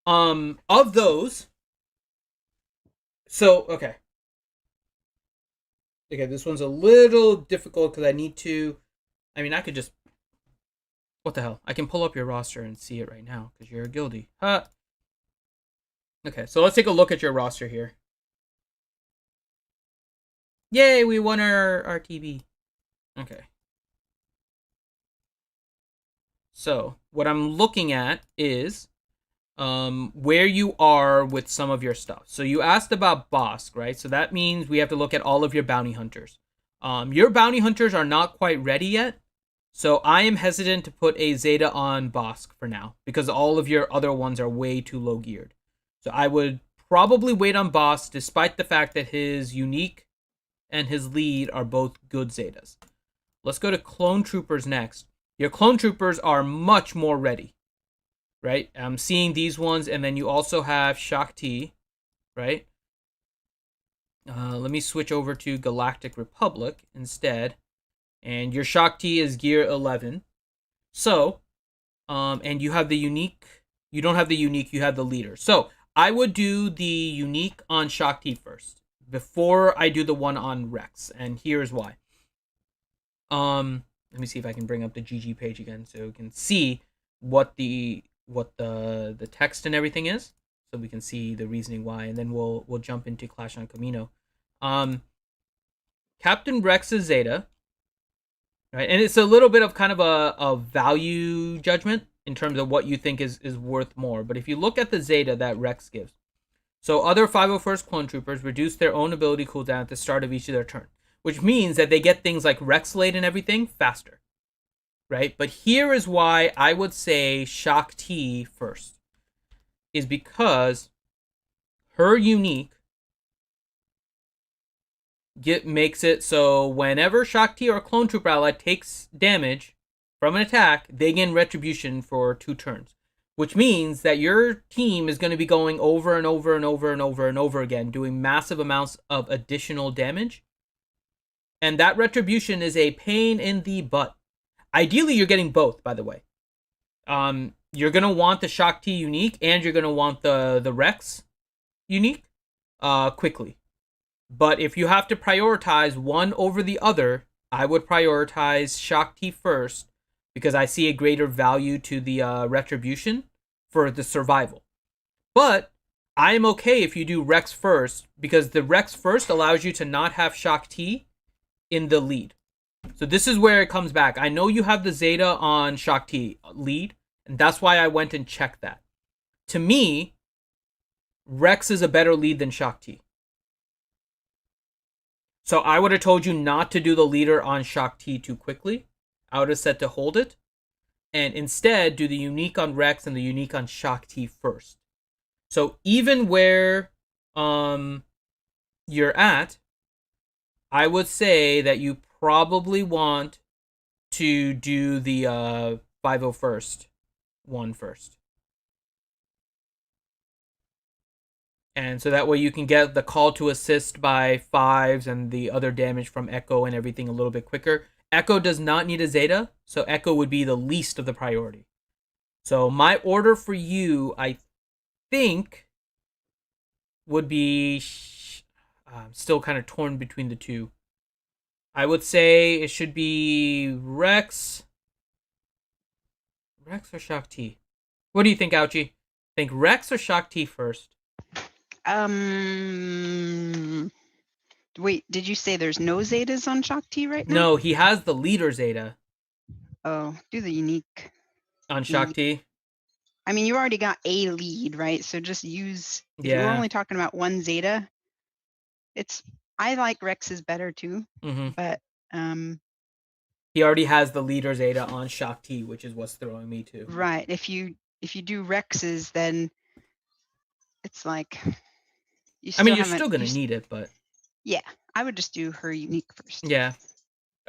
Of those, so okay, this one's a little difficult because I could just, what the hell? I can pull up your roster and see it right now because you're a guildie. Okay, so let's take a look at your roster here. Yay, we won our RTB. Okay. So what I'm looking at is where you are with some of your stuff. So you asked about Bosk, right? So that means we have to look at all of your bounty hunters. Your bounty hunters are not quite ready yet. So I am hesitant to put a Zeta on Bosk for now because all of your other ones are way too low geared. So I would probably wait on Bosk despite the fact that his unique and his lead are both good Zetas. Let's go to Clone Troopers next. Your Clone Troopers are much more ready, right? I'm seeing these ones, and then you also have Shakti, right? Let me switch over to Galactic Republic instead. And your Shakti is gear 11. So, and you have the unique. You don't have the unique, you have the leader. So, I would do the unique on Shakti first before I do the one on Rex. And here's why. Let me see if I can bring up the GG page again so we can see what the text and everything is, so we can see the reasoning why, and then we'll jump into Clash on Kamino. Captain Rex's Zeta, right? And it's a little bit of kind of a value judgment in terms of what you think is worth more. But if you look at the Zeta that Rex gives, so other 501st clone troopers reduce their own ability cooldown at the start of each of their turn, which means that they get things like Rex Late and everything faster, right? But here is why I would say Shakti first, is because her unique makes it so whenever Shakti or Clone Trooper ally takes damage from an attack, they gain retribution for 2 turns, which means that your team is going to be going over and over and over and over and over again, doing massive amounts of additional damage. And that retribution is a pain in the butt. Ideally, you're getting both, by the way. You're going to want the Shakti unique, and you're going to want the Rex unique quickly. But if you have to prioritize one over the other, I would prioritize Shakti first because I see a greater value to the retribution for the survival. But I am okay if you do Rex first because the Rex first allows you to not have Shakti in the lead. So this is where it comes back. I know you have the Zeta on Shakti lead, and that's why I went and checked that. To me, Rex is a better lead than Shakti. So I would have told you not to do the leader on Shakti too quickly. I would have said to hold it. And instead, do the unique on Rex and the unique on Shakti first. So even where you're at, I would say that you probably want to do the 501st one first. And so that way you can get the call to assist by 5s and the other damage from Echo and everything a little bit quicker. Echo does not need a Zeta, so Echo would be the least of the priority. So my order for you, I think, would be... I'm still kind of torn between the two. I would say it should be Rex or Shakti. What do you think, Ouchie? Think Rex or Shakti first? Wait, did you say there's no Zetas on Shakti right now? No, he has the leader Zeta. Oh, do the unique. On Shakti? I mean, you already got a lead, right? So just use... If you're only talking about one Zeta, I like Rex's better too, but... He already has the leader Zeta on Shakti, which is what's throwing me too. Right. If you do Rex's, then it's like... you're still going to need it, but... Yeah, I would just do her unique first. Yeah.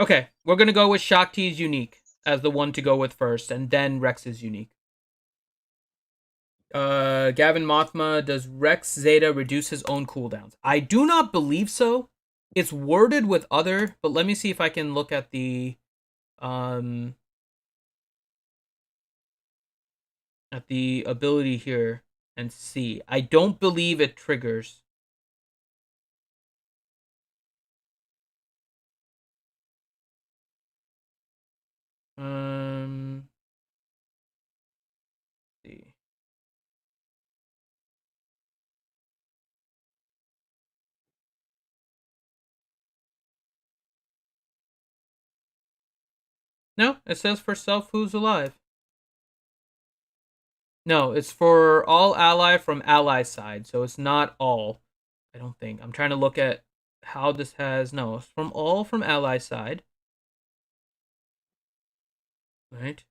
Okay, we're going to go with Shakti's unique as the one to go with first, and then Rex's unique. Gavin Mothma, does Rex Zeta reduce his own cooldowns? I do not believe so. It's worded with other, but let me see if I can look at the ability here and see. I don't believe it triggers. See. No, it says for self who's alive. No, it's for all ally from ally side, so it's not all. I don't think. I'm trying to look at how this has... No, it's from all from ally side. Right?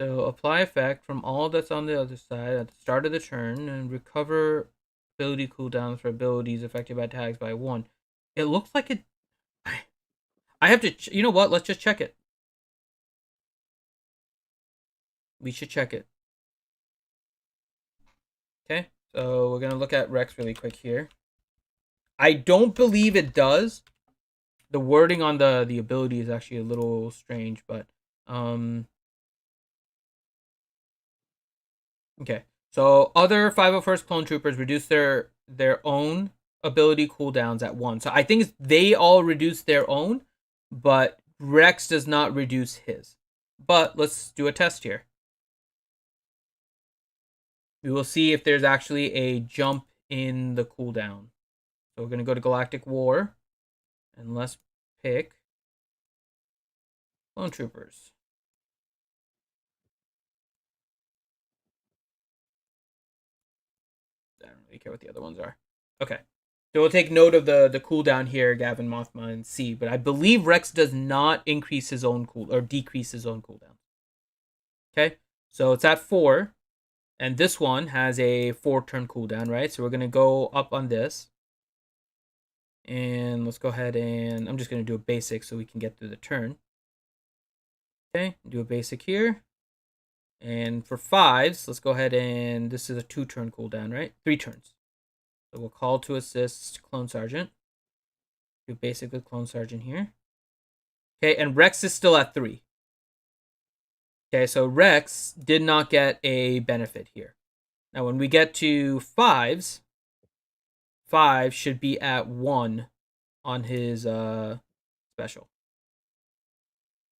So apply effect from all that's on the other side at the start of the turn and recover ability cooldowns for abilities affected by attacks by 1. It looks like it... I have to... You know what? Let's just check it. We should check it. Okay, so we're going to look at Rex really quick here. I don't believe it does. The wording on the ability is actually a little strange, but... Okay, so other 501st clone troopers reduce their own ability cooldowns at 1. So I think they all reduce their own, but Rex does not reduce his. But let's do a test here. We will see if there's actually a jump in the cooldown. So we're going to go to Galactic War, and let's pick clone troopers. I don't really care what the other ones are. Okay. So we'll take note of the cooldown here, Gavin Mothma, and see. But I believe Rex does not increase his own or decrease his own cooldown. Okay. So it's at 4. And this one has a 4-turn cooldown, right? So we're going to go up on this. And let's go ahead and... I'm just going to do a basic so we can get through the turn. Okay. Do a basic here. And for 5s, let's go ahead and... This is a 2-turn cooldown, right? 3 turns. So we'll call to assist Clone Sergeant. Do basic with Clone Sergeant here. Okay, and Rex is still at 3. Okay, so Rex did not get a benefit here. Now, when we get to 5s, 5 should be at 1 on his special.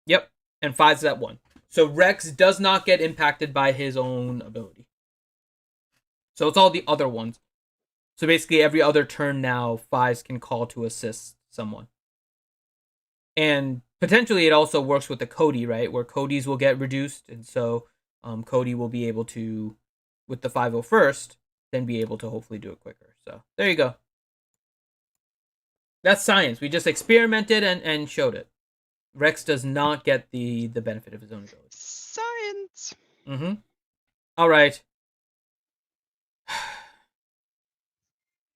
Yep, and 5's at 1. So Rex does not get impacted by his own ability. So it's all the other ones. So basically, every other turn now, 5s can call to assist someone. And potentially, it also works with the Cody, right? Where Cody's will get reduced, and so Cody will be able to, with the 501st, then be able to hopefully do it quicker. So there you go. That's science. We just experimented and showed it. Rex does not get the benefit of his own ability. Science. Mm-hmm. All right.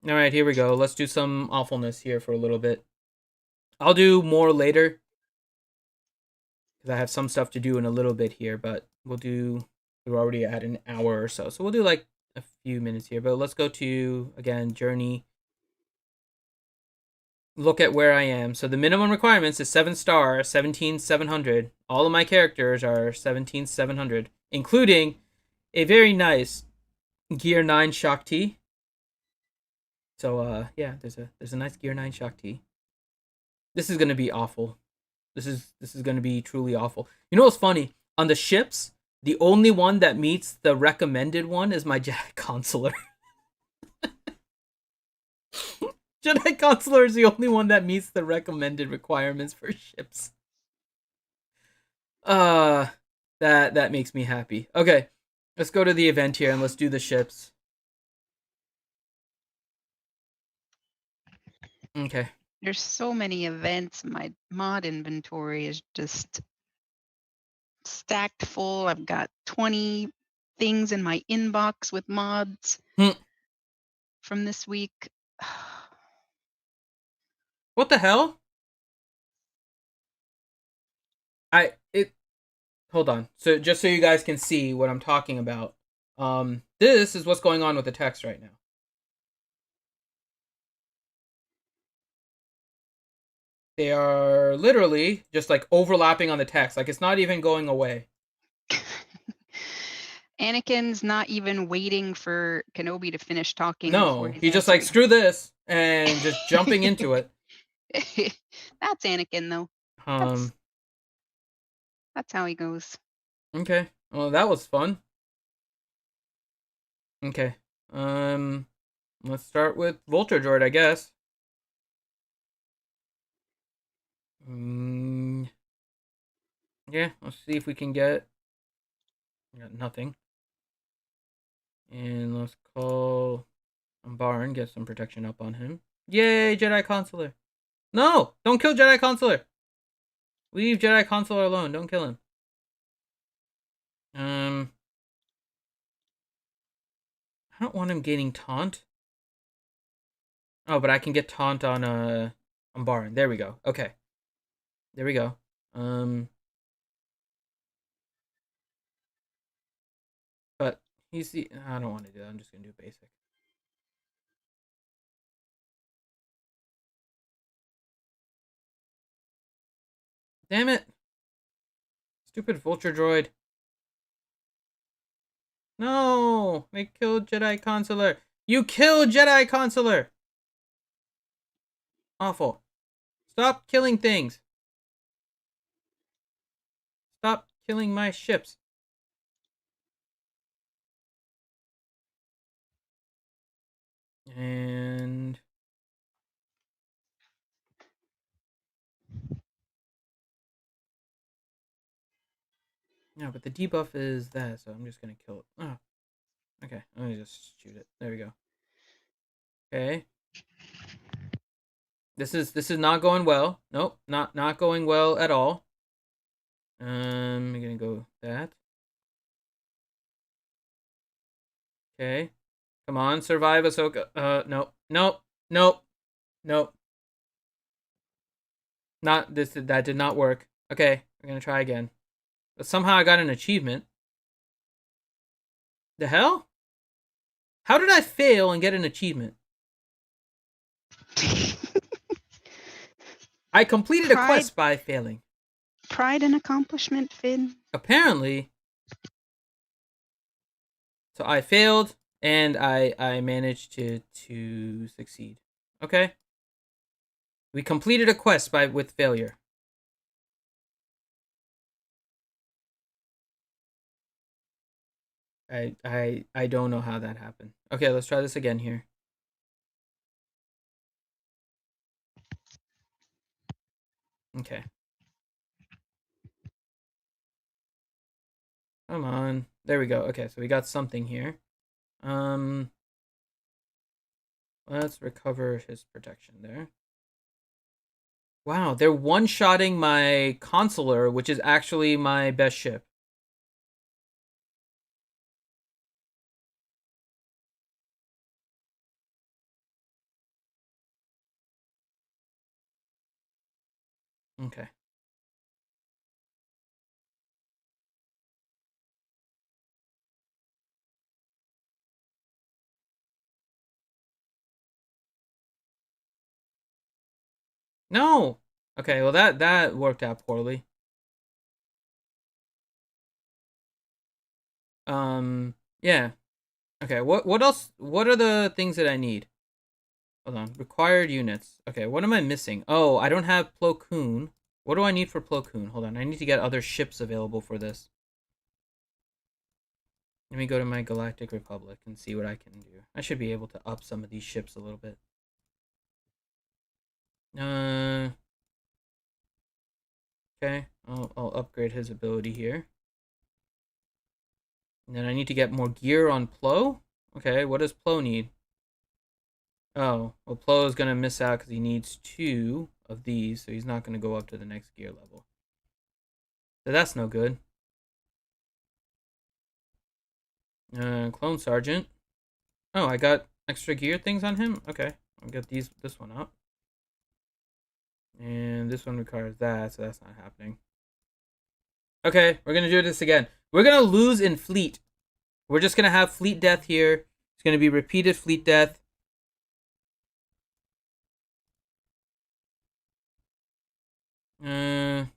All right, here we go. Let's do some awfulness here for a little bit. I'll do more later because I have some stuff to do in a little bit here, but we're already at an hour or so. So we'll do like a few minutes here, but let's go to, again, journey. Look at where I am. So the minimum requirements is 7-star, 17,700. All of my characters are 17,700, including a very nice Gear 9 Shakti. So yeah, there's a nice Gear 9 Shakti. This is gonna be awful. This is gonna be truly awful. You know what's funny? On the ships, the only one that meets the recommended one is my Jedi Consular. Jedi Consular is the only one that meets the recommended requirements for ships. That makes me happy. Okay, let's go to the event here and let's do the ships. Okay. There's so many events. My mod inventory is just stacked full. I've got 20 things in my inbox with mods from this week. What the hell? Hold on. So just so you guys can see what I'm talking about. This is what's going on with the text right now. They are literally just like overlapping on the text. Like it's not even going away. Anakin's not even waiting for Kenobi to finish talking. No, he's just like, screw this, and just jumping into it. That's Anakin, though. That's how he goes. Okay. Well, that was fun. Okay. Let's start with Vulture Droid, I guess. Yeah, let's see if we can get... Got nothing. And let's call Barn, get some protection up on him. Yay, Jedi Consular! No! Don't kill Jedi Consular! Leave Jedi Consular alone, don't kill him. I don't want him gaining taunt. Oh, but I can get taunt on Barn. There we go. Okay. There we go. But he's the... I don't want to do that. I'm just going to do basic. Damn it. Stupid Vulture Droid. No! They killed Jedi Consular. You killed Jedi Consular! Awful. Stop killing things. Stop killing my ships. And... No, but the debuff is that, so I'm just gonna kill it. Oh. Okay, let me just shoot it. There we go. Okay. This is not going well. Nope, not going well at all. I'm gonna go that. Okay. Come on, survive, Ahsoka. Nope. Not this. That did not work. Okay, we're gonna try again. But somehow I got an achievement. The hell? How did I fail and get an achievement? I completed a quest by failing. Pride and accomplishment, Finn. Apparently. So I failed and I managed to succeed. Okay. We completed a quest with failure. I don't know how that happened. Okay, let's try this again here. Okay. Come on. There we go. Okay, so we got something here. Let's recover his protection there. Wow, they're one-shotting my consular, which is actually my best ship. Okay. No. Okay, well that worked out poorly. Yeah. Okay, what else? What are the things that I need? Hold on. Required units. Okay, what am I missing? Oh, I don't have Plo Koon. What do I need for Plo Koon? Hold on, I need to get other ships available for this. Let me go to my Galactic Republic and see what I can do. I should be able to up some of these ships a little bit. Okay, I'll upgrade his ability here. And then I need to get more gear on Plo. Okay, what does Plo need? Oh, well, Plo is going to miss out because he needs 2 of these, so he's not going to go up to the next gear level. So that's no good. Clone Sergeant. Oh, I got extra gear things on him? Okay, I'll get this one out. And this one requires that, so that's not happening. Okay, we're going to do this again. We're going to lose in fleet. We're just going to have fleet death here. It's going to be repeated fleet death. I'm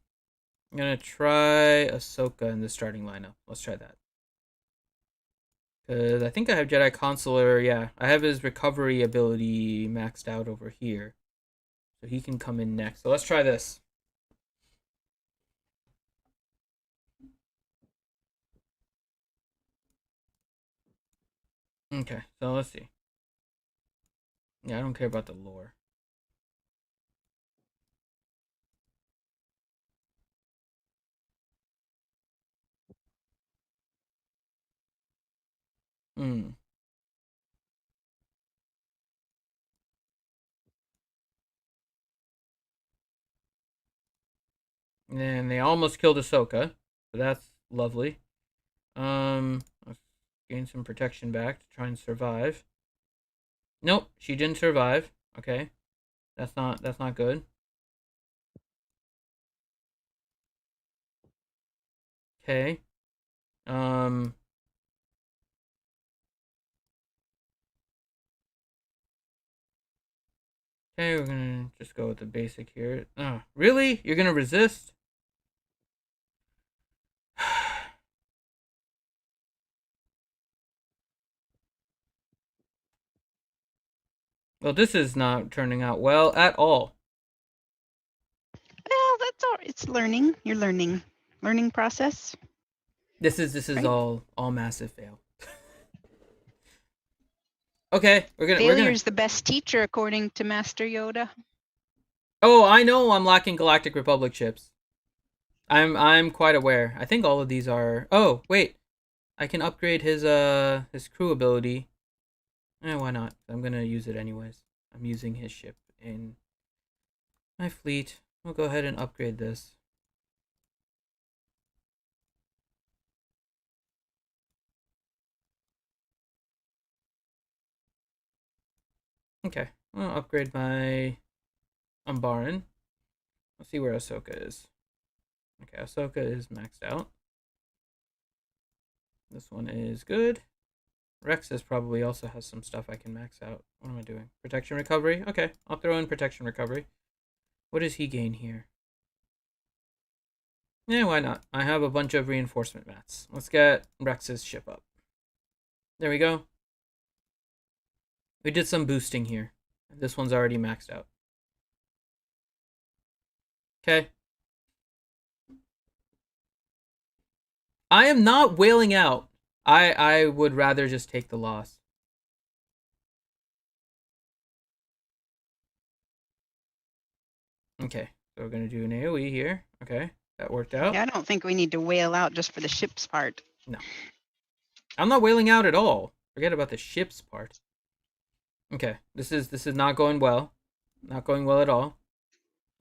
going to try Ahsoka in the starting lineup. Let's try that. Because I think I have Jedi Consular. Yeah, I have his recovery ability maxed out over here. So he can come in next. So let's try this. Okay, so let's see. Yeah, I don't care about the lore. And they almost killed Ahsoka. So that's lovely. Let's gain some protection back to try and survive. Nope, she didn't survive. Okay. That's not good. Okay. Okay, we're gonna just go with the basic here. Really? You're gonna resist? Well, this is not turning out well at all. Well, that's all. It's learning. You're learning. Learning process. This is Right. all massive fail. Okay, Failure is the best teacher, according to Master Yoda. Oh, I know I'm lacking Galactic Republic ships. I'm quite aware. I think all of these are. Oh, wait. I can upgrade his crew ability. Why not? I'm gonna use it anyways. I'm using his ship in my fleet. We'll go ahead and upgrade this. Okay, I'll upgrade my Umbaran. Let's see where Ahsoka is. Okay, Ahsoka is maxed out. This one is good. Rex's probably also has some stuff I can max out. What am I doing? Protection recovery? Okay, I'll throw in protection recovery. What does he gain here? Yeah, why not? I have a bunch of reinforcement mats. Let's get Rex's ship up. There we go. We did some boosting here. This one's already maxed out. Okay. I am not wailing out. I would rather just take the loss. Okay, So we're gonna do an AoE here. Okay, that worked out. Yeah, I don't think we need to wail out just for the ship's part. No. I'm not wailing out at all. Forget about the ship's part. Okay, this is not going well. Not going well at all.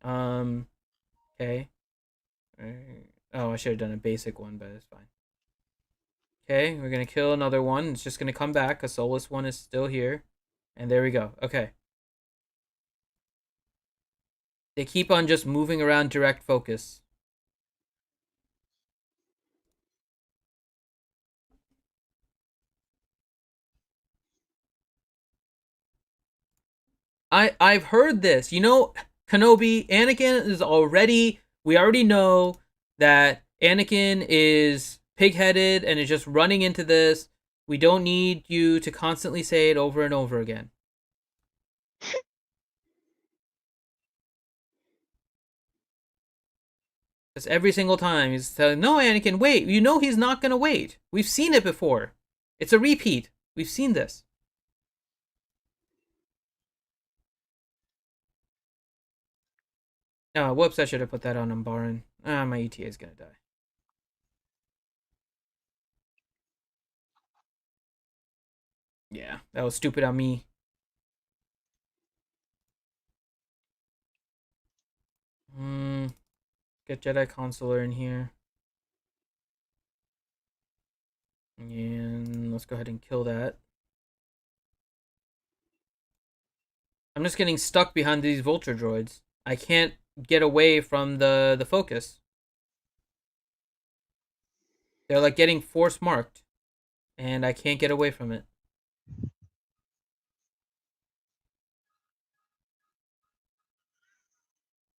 Okay. Oh, I should have done a basic one, but it's fine. Okay, we're gonna kill another one. It's just gonna come back. A soulless one is still here. And there we go. Okay. They keep on just moving around direct focus. I've heard this. You know, Kenobi, Anakin is already, we already know that Anakin is pig-headed and is just running into this. We don't need you to constantly say it over and over again. Because every single time he's telling, no, Anakin, wait. You know he's not going to wait. We've seen it before. It's a repeat. We've seen this. Oh, whoops, I should have put that on Umbaran. My ETA is going to die. Yeah, that was stupid on me. Get Jedi Consular in here. And let's go ahead and kill that. I'm just getting stuck behind these vulture droids. I can't get away from the focus. They're like getting force marked. And I can't get away from it.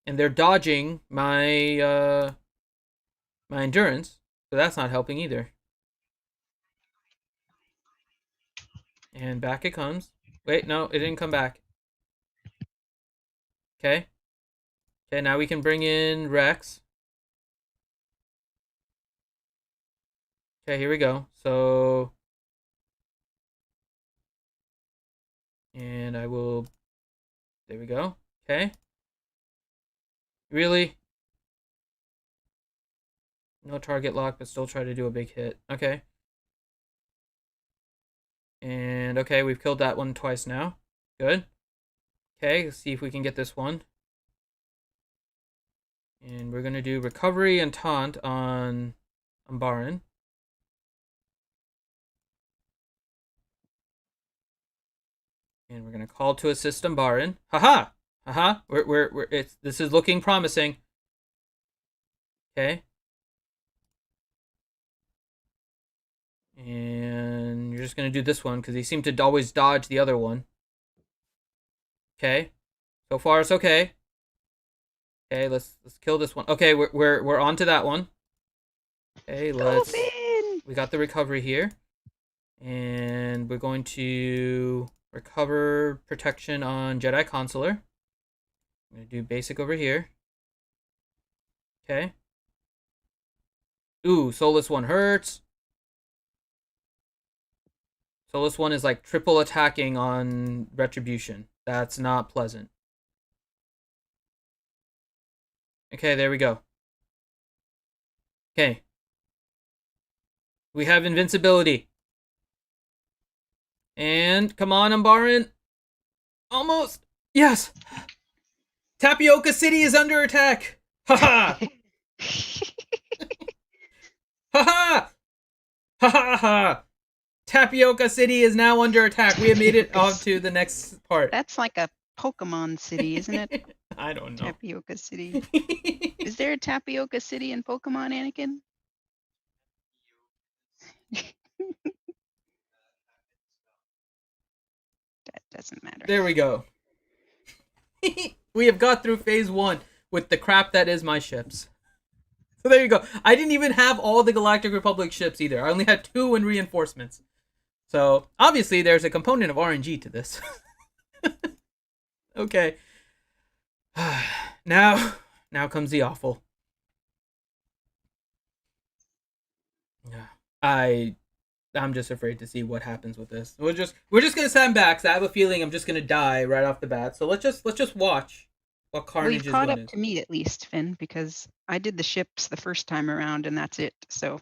And they're dodging my my endurance, so that's not helping either. And back it comes. Wait, no, it didn't come back. Okay. Okay, now we can bring in Rex. Okay, here we go. So, and I will, there we go. Okay. Really? No target lock, but still try to do a big hit. Okay. And okay, we've killed that one twice now. Good. Okay, let's see if we can get this one. And we're going to do recovery and taunt on Umbaran. And we're going to call to assist Umbaran. Haha! Haha! This is looking promising. Okay. And you're just going to do this one because he seemed to always dodge the other one. Okay. So far it's okay. Okay, let's kill this one. Okay, we're on to that one. Okay, we got the recovery here. And we're going to recover protection on Jedi Consular. I'm going to do basic over here. Okay. Ooh, soulless one hurts. Soulless one is like triple attacking on retribution. That's not pleasant. Okay, there we go. Okay. We have invincibility. And come on, Umbaran. Almost. Yes. Tapioca City is under attack. Haha. Haha. Ha ha. Tapioca City is now under attack. We have made it on to the next part. That's like a Pokemon city, isn't it? I don't know. Tapioca City. Is there a Tapioca City in Pokemon, Anakin? That doesn't matter. There we go. We have got through phase 1 with the crap that is my ships. So there you go. I didn't even have all the Galactic Republic ships either. I only had 2 in reinforcements. So obviously there's a component of RNG to this. Okay. Now comes the awful. I'm just afraid to see what happens with this. We're just gonna stand back. So I have a feeling I'm just gonna die right off the bat. So let's just watch what Well, Carnage you've is caught going up to. to me at least, Finn, because I did the ships the first time around, and that's it. So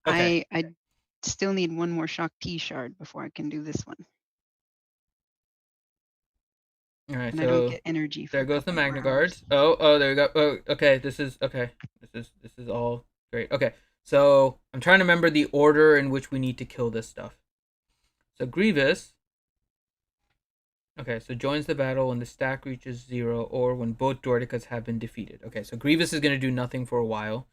Okay. I still need one more Shakti shard before I can do this one, All right. and I don't So get energy for there a goes the couple more Magna hours. Guards. Oh, there we go. Oh, okay. This is okay. This is all great. Okay. So I'm trying to remember the order in which we need to kill this stuff. So Grievous. Okay, so joins the battle when the stack reaches 0 or when both Dorticas have been defeated. Okay, so Grievous is going to do nothing for a while.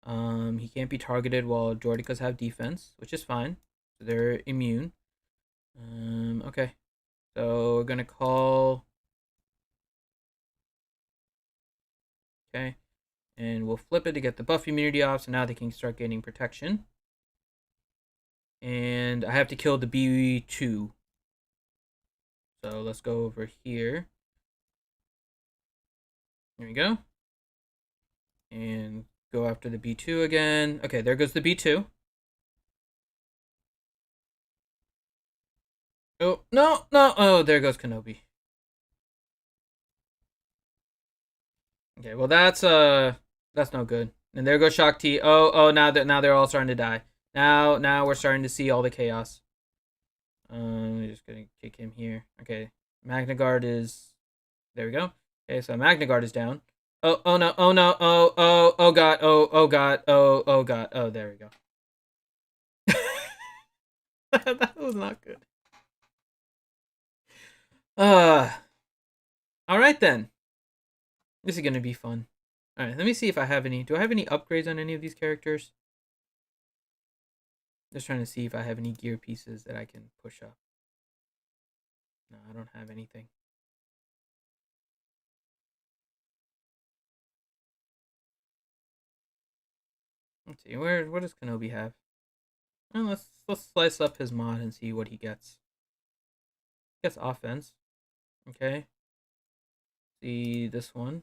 He can't be targeted while Dorticas have defense, which is fine. So they're immune. Okay. So we're going to call... Okay. And we'll flip it to get the buff immunity off, so now they can start gaining protection. And I have to kill the B2. So let's go over here. There we go. And go after the B2 again. Okay, there goes the B2. Oh, no. Oh, there goes Kenobi. Okay, well that's no good. And there goes Shakti. Now they're all starting to die. Now we're starting to see all the chaos. We're just gonna kick him here. Okay, Magna Guard is... There we go. Okay, so Magna Guard is down. Oh no, oh god, oh god, oh god, oh there we go. That was not good. Alright then. This is gonna be fun. Alright, let me see if I have any... Do I have any upgrades on any of these characters? Just trying to see if I have any gear pieces that I can push up. No, I don't have anything. Let's see, what does Kenobi have? Well, let's slice up his mod and see what he gets. He gets offense. Okay. See this one.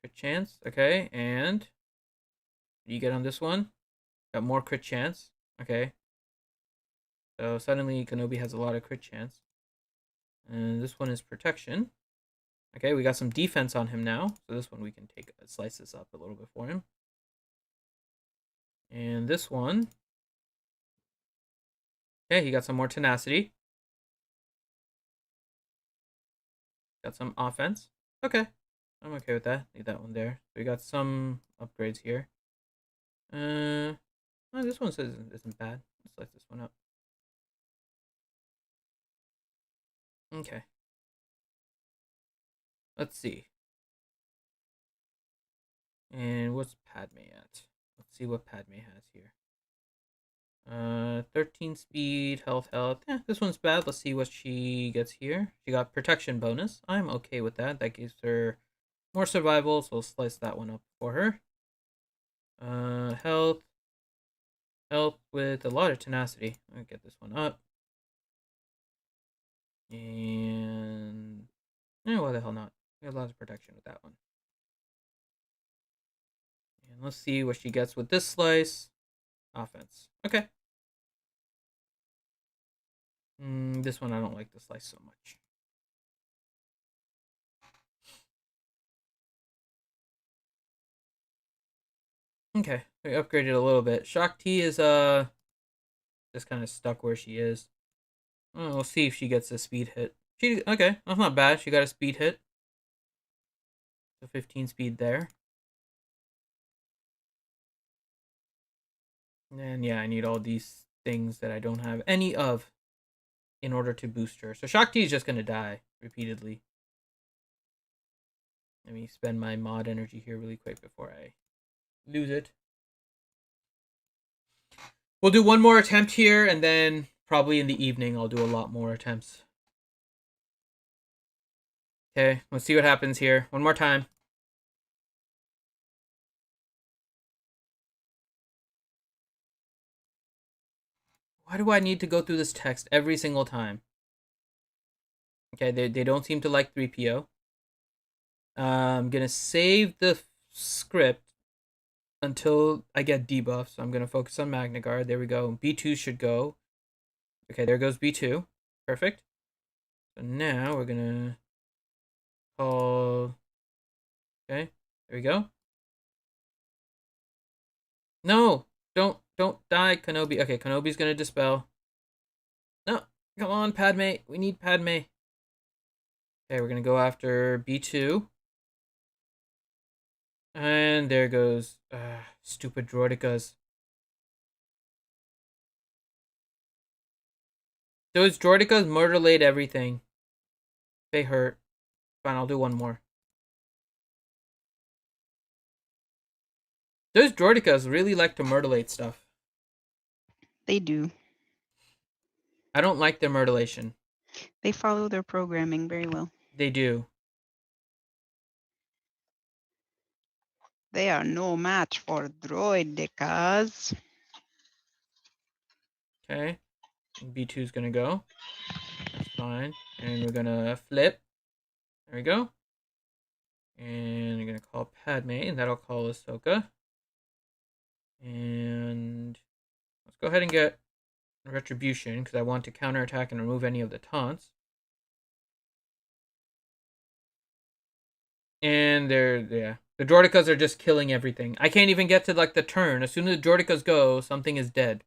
Crit chance. Okay, and what do you get on this one? Got more crit chance. Okay. So suddenly Kenobi has a lot of crit chance. And this one is protection. Okay, we got some defense on him now. So this one we can slice this up a little bit for him. And this one. Okay, he got some more tenacity. Got some offense. Okay. I'm okay with that. Leave that one there. We got some upgrades here. Oh, this one says isn't bad. Let's slice this one up. Okay. Let's see. And what's Padme at? Let's see what Padme has here. 13 speed, health. Yeah, this one's bad. Let's see what she gets here. She got protection bonus. I'm okay with that. That gives her more survival, so we'll slice that one up for her. Health with a lot of tenacity. I'll get this one up. And why the hell not? We got lots of protection with that one. And let's see what she gets with this slice. Offense. Okay. This one I don't like the slice so much. Okay, we upgraded a little bit. Shakti is just kind of stuck where she is. We'll see if she gets a speed hit. Okay, that's not bad. She got a speed hit. So 15 speed there. And yeah, I need all these things that I don't have any of in order to boost her. So Shakti is just gonna die repeatedly. Let me spend my mod energy here really quick before I lose it. We'll do one more attempt here, and then probably in the evening I'll do a lot more attempts. Okay, let's see what happens here. One more time. Why do I need to go through this text every single time? Okay, they don't seem to like 3PO. I'm gonna save the script until I get debuffs. So I'm gonna focus on Magna Guard. There we go. B2 should go. Okay, there goes B2. Perfect. So now we're gonna call. Okay, there we go. No, don't die, Kenobi. Okay, Kenobi's gonna dispel. No, come on, Padme. We need Padme. Okay, we're gonna go after B2. And there goes stupid droidicas. Those droidicas murderlate everything. They hurt. Fine, I'll do one more. Those droidicas really like to murderlate stuff. They do. I don't like their murderlation. They follow their programming very well. They do. They are no match for droidicas. Okay. B2's gonna go. That's fine. And we're gonna flip. There we go. And we're gonna call Padme, and that'll call Ahsoka. And let's go ahead and get Retribution, because I want to counterattack and remove any of the taunts. And yeah. The droidicas are just killing everything. I can't even get to, like, the turn. As soon as the droidicas go, something is dead.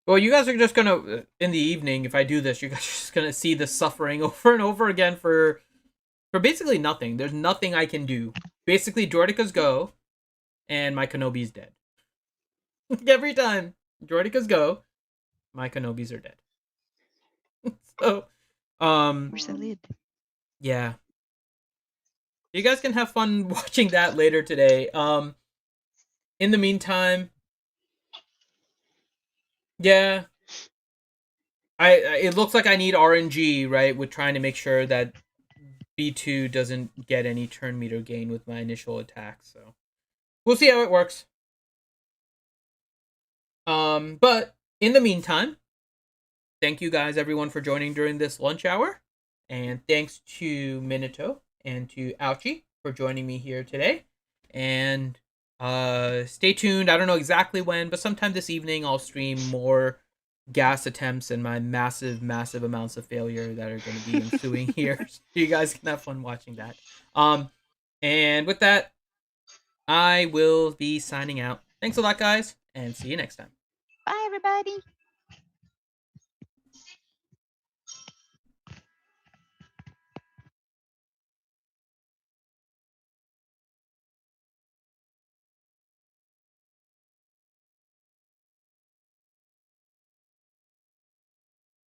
Well, you guys are just gonna, in the evening, if I do this, you guys are just gonna see the suffering over and over again for basically nothing. There's nothing I can do. Basically, droidicas go, and my Kenobi's dead. Every time droidicas go, my Kenobis are dead. So, Where's the lid? yeah. You guys can have fun watching that later today. In the meantime, yeah, it looks like I need RNG, right, with trying to make sure that B2 doesn't get any turn meter gain with my initial attack. So we'll see how it works. But in the meantime, thank you guys, everyone, for joining during this lunch hour, and thanks to Minato and to Ouchie for joining me here today. And stay tuned. I don't know exactly when, but sometime this evening I'll stream more gas attempts and my massive amounts of failure that are going to be ensuing here. So you guys can have fun watching that. And with that, I will be signing out. Thanks a lot, guys, and see you next time. Bye, everybody.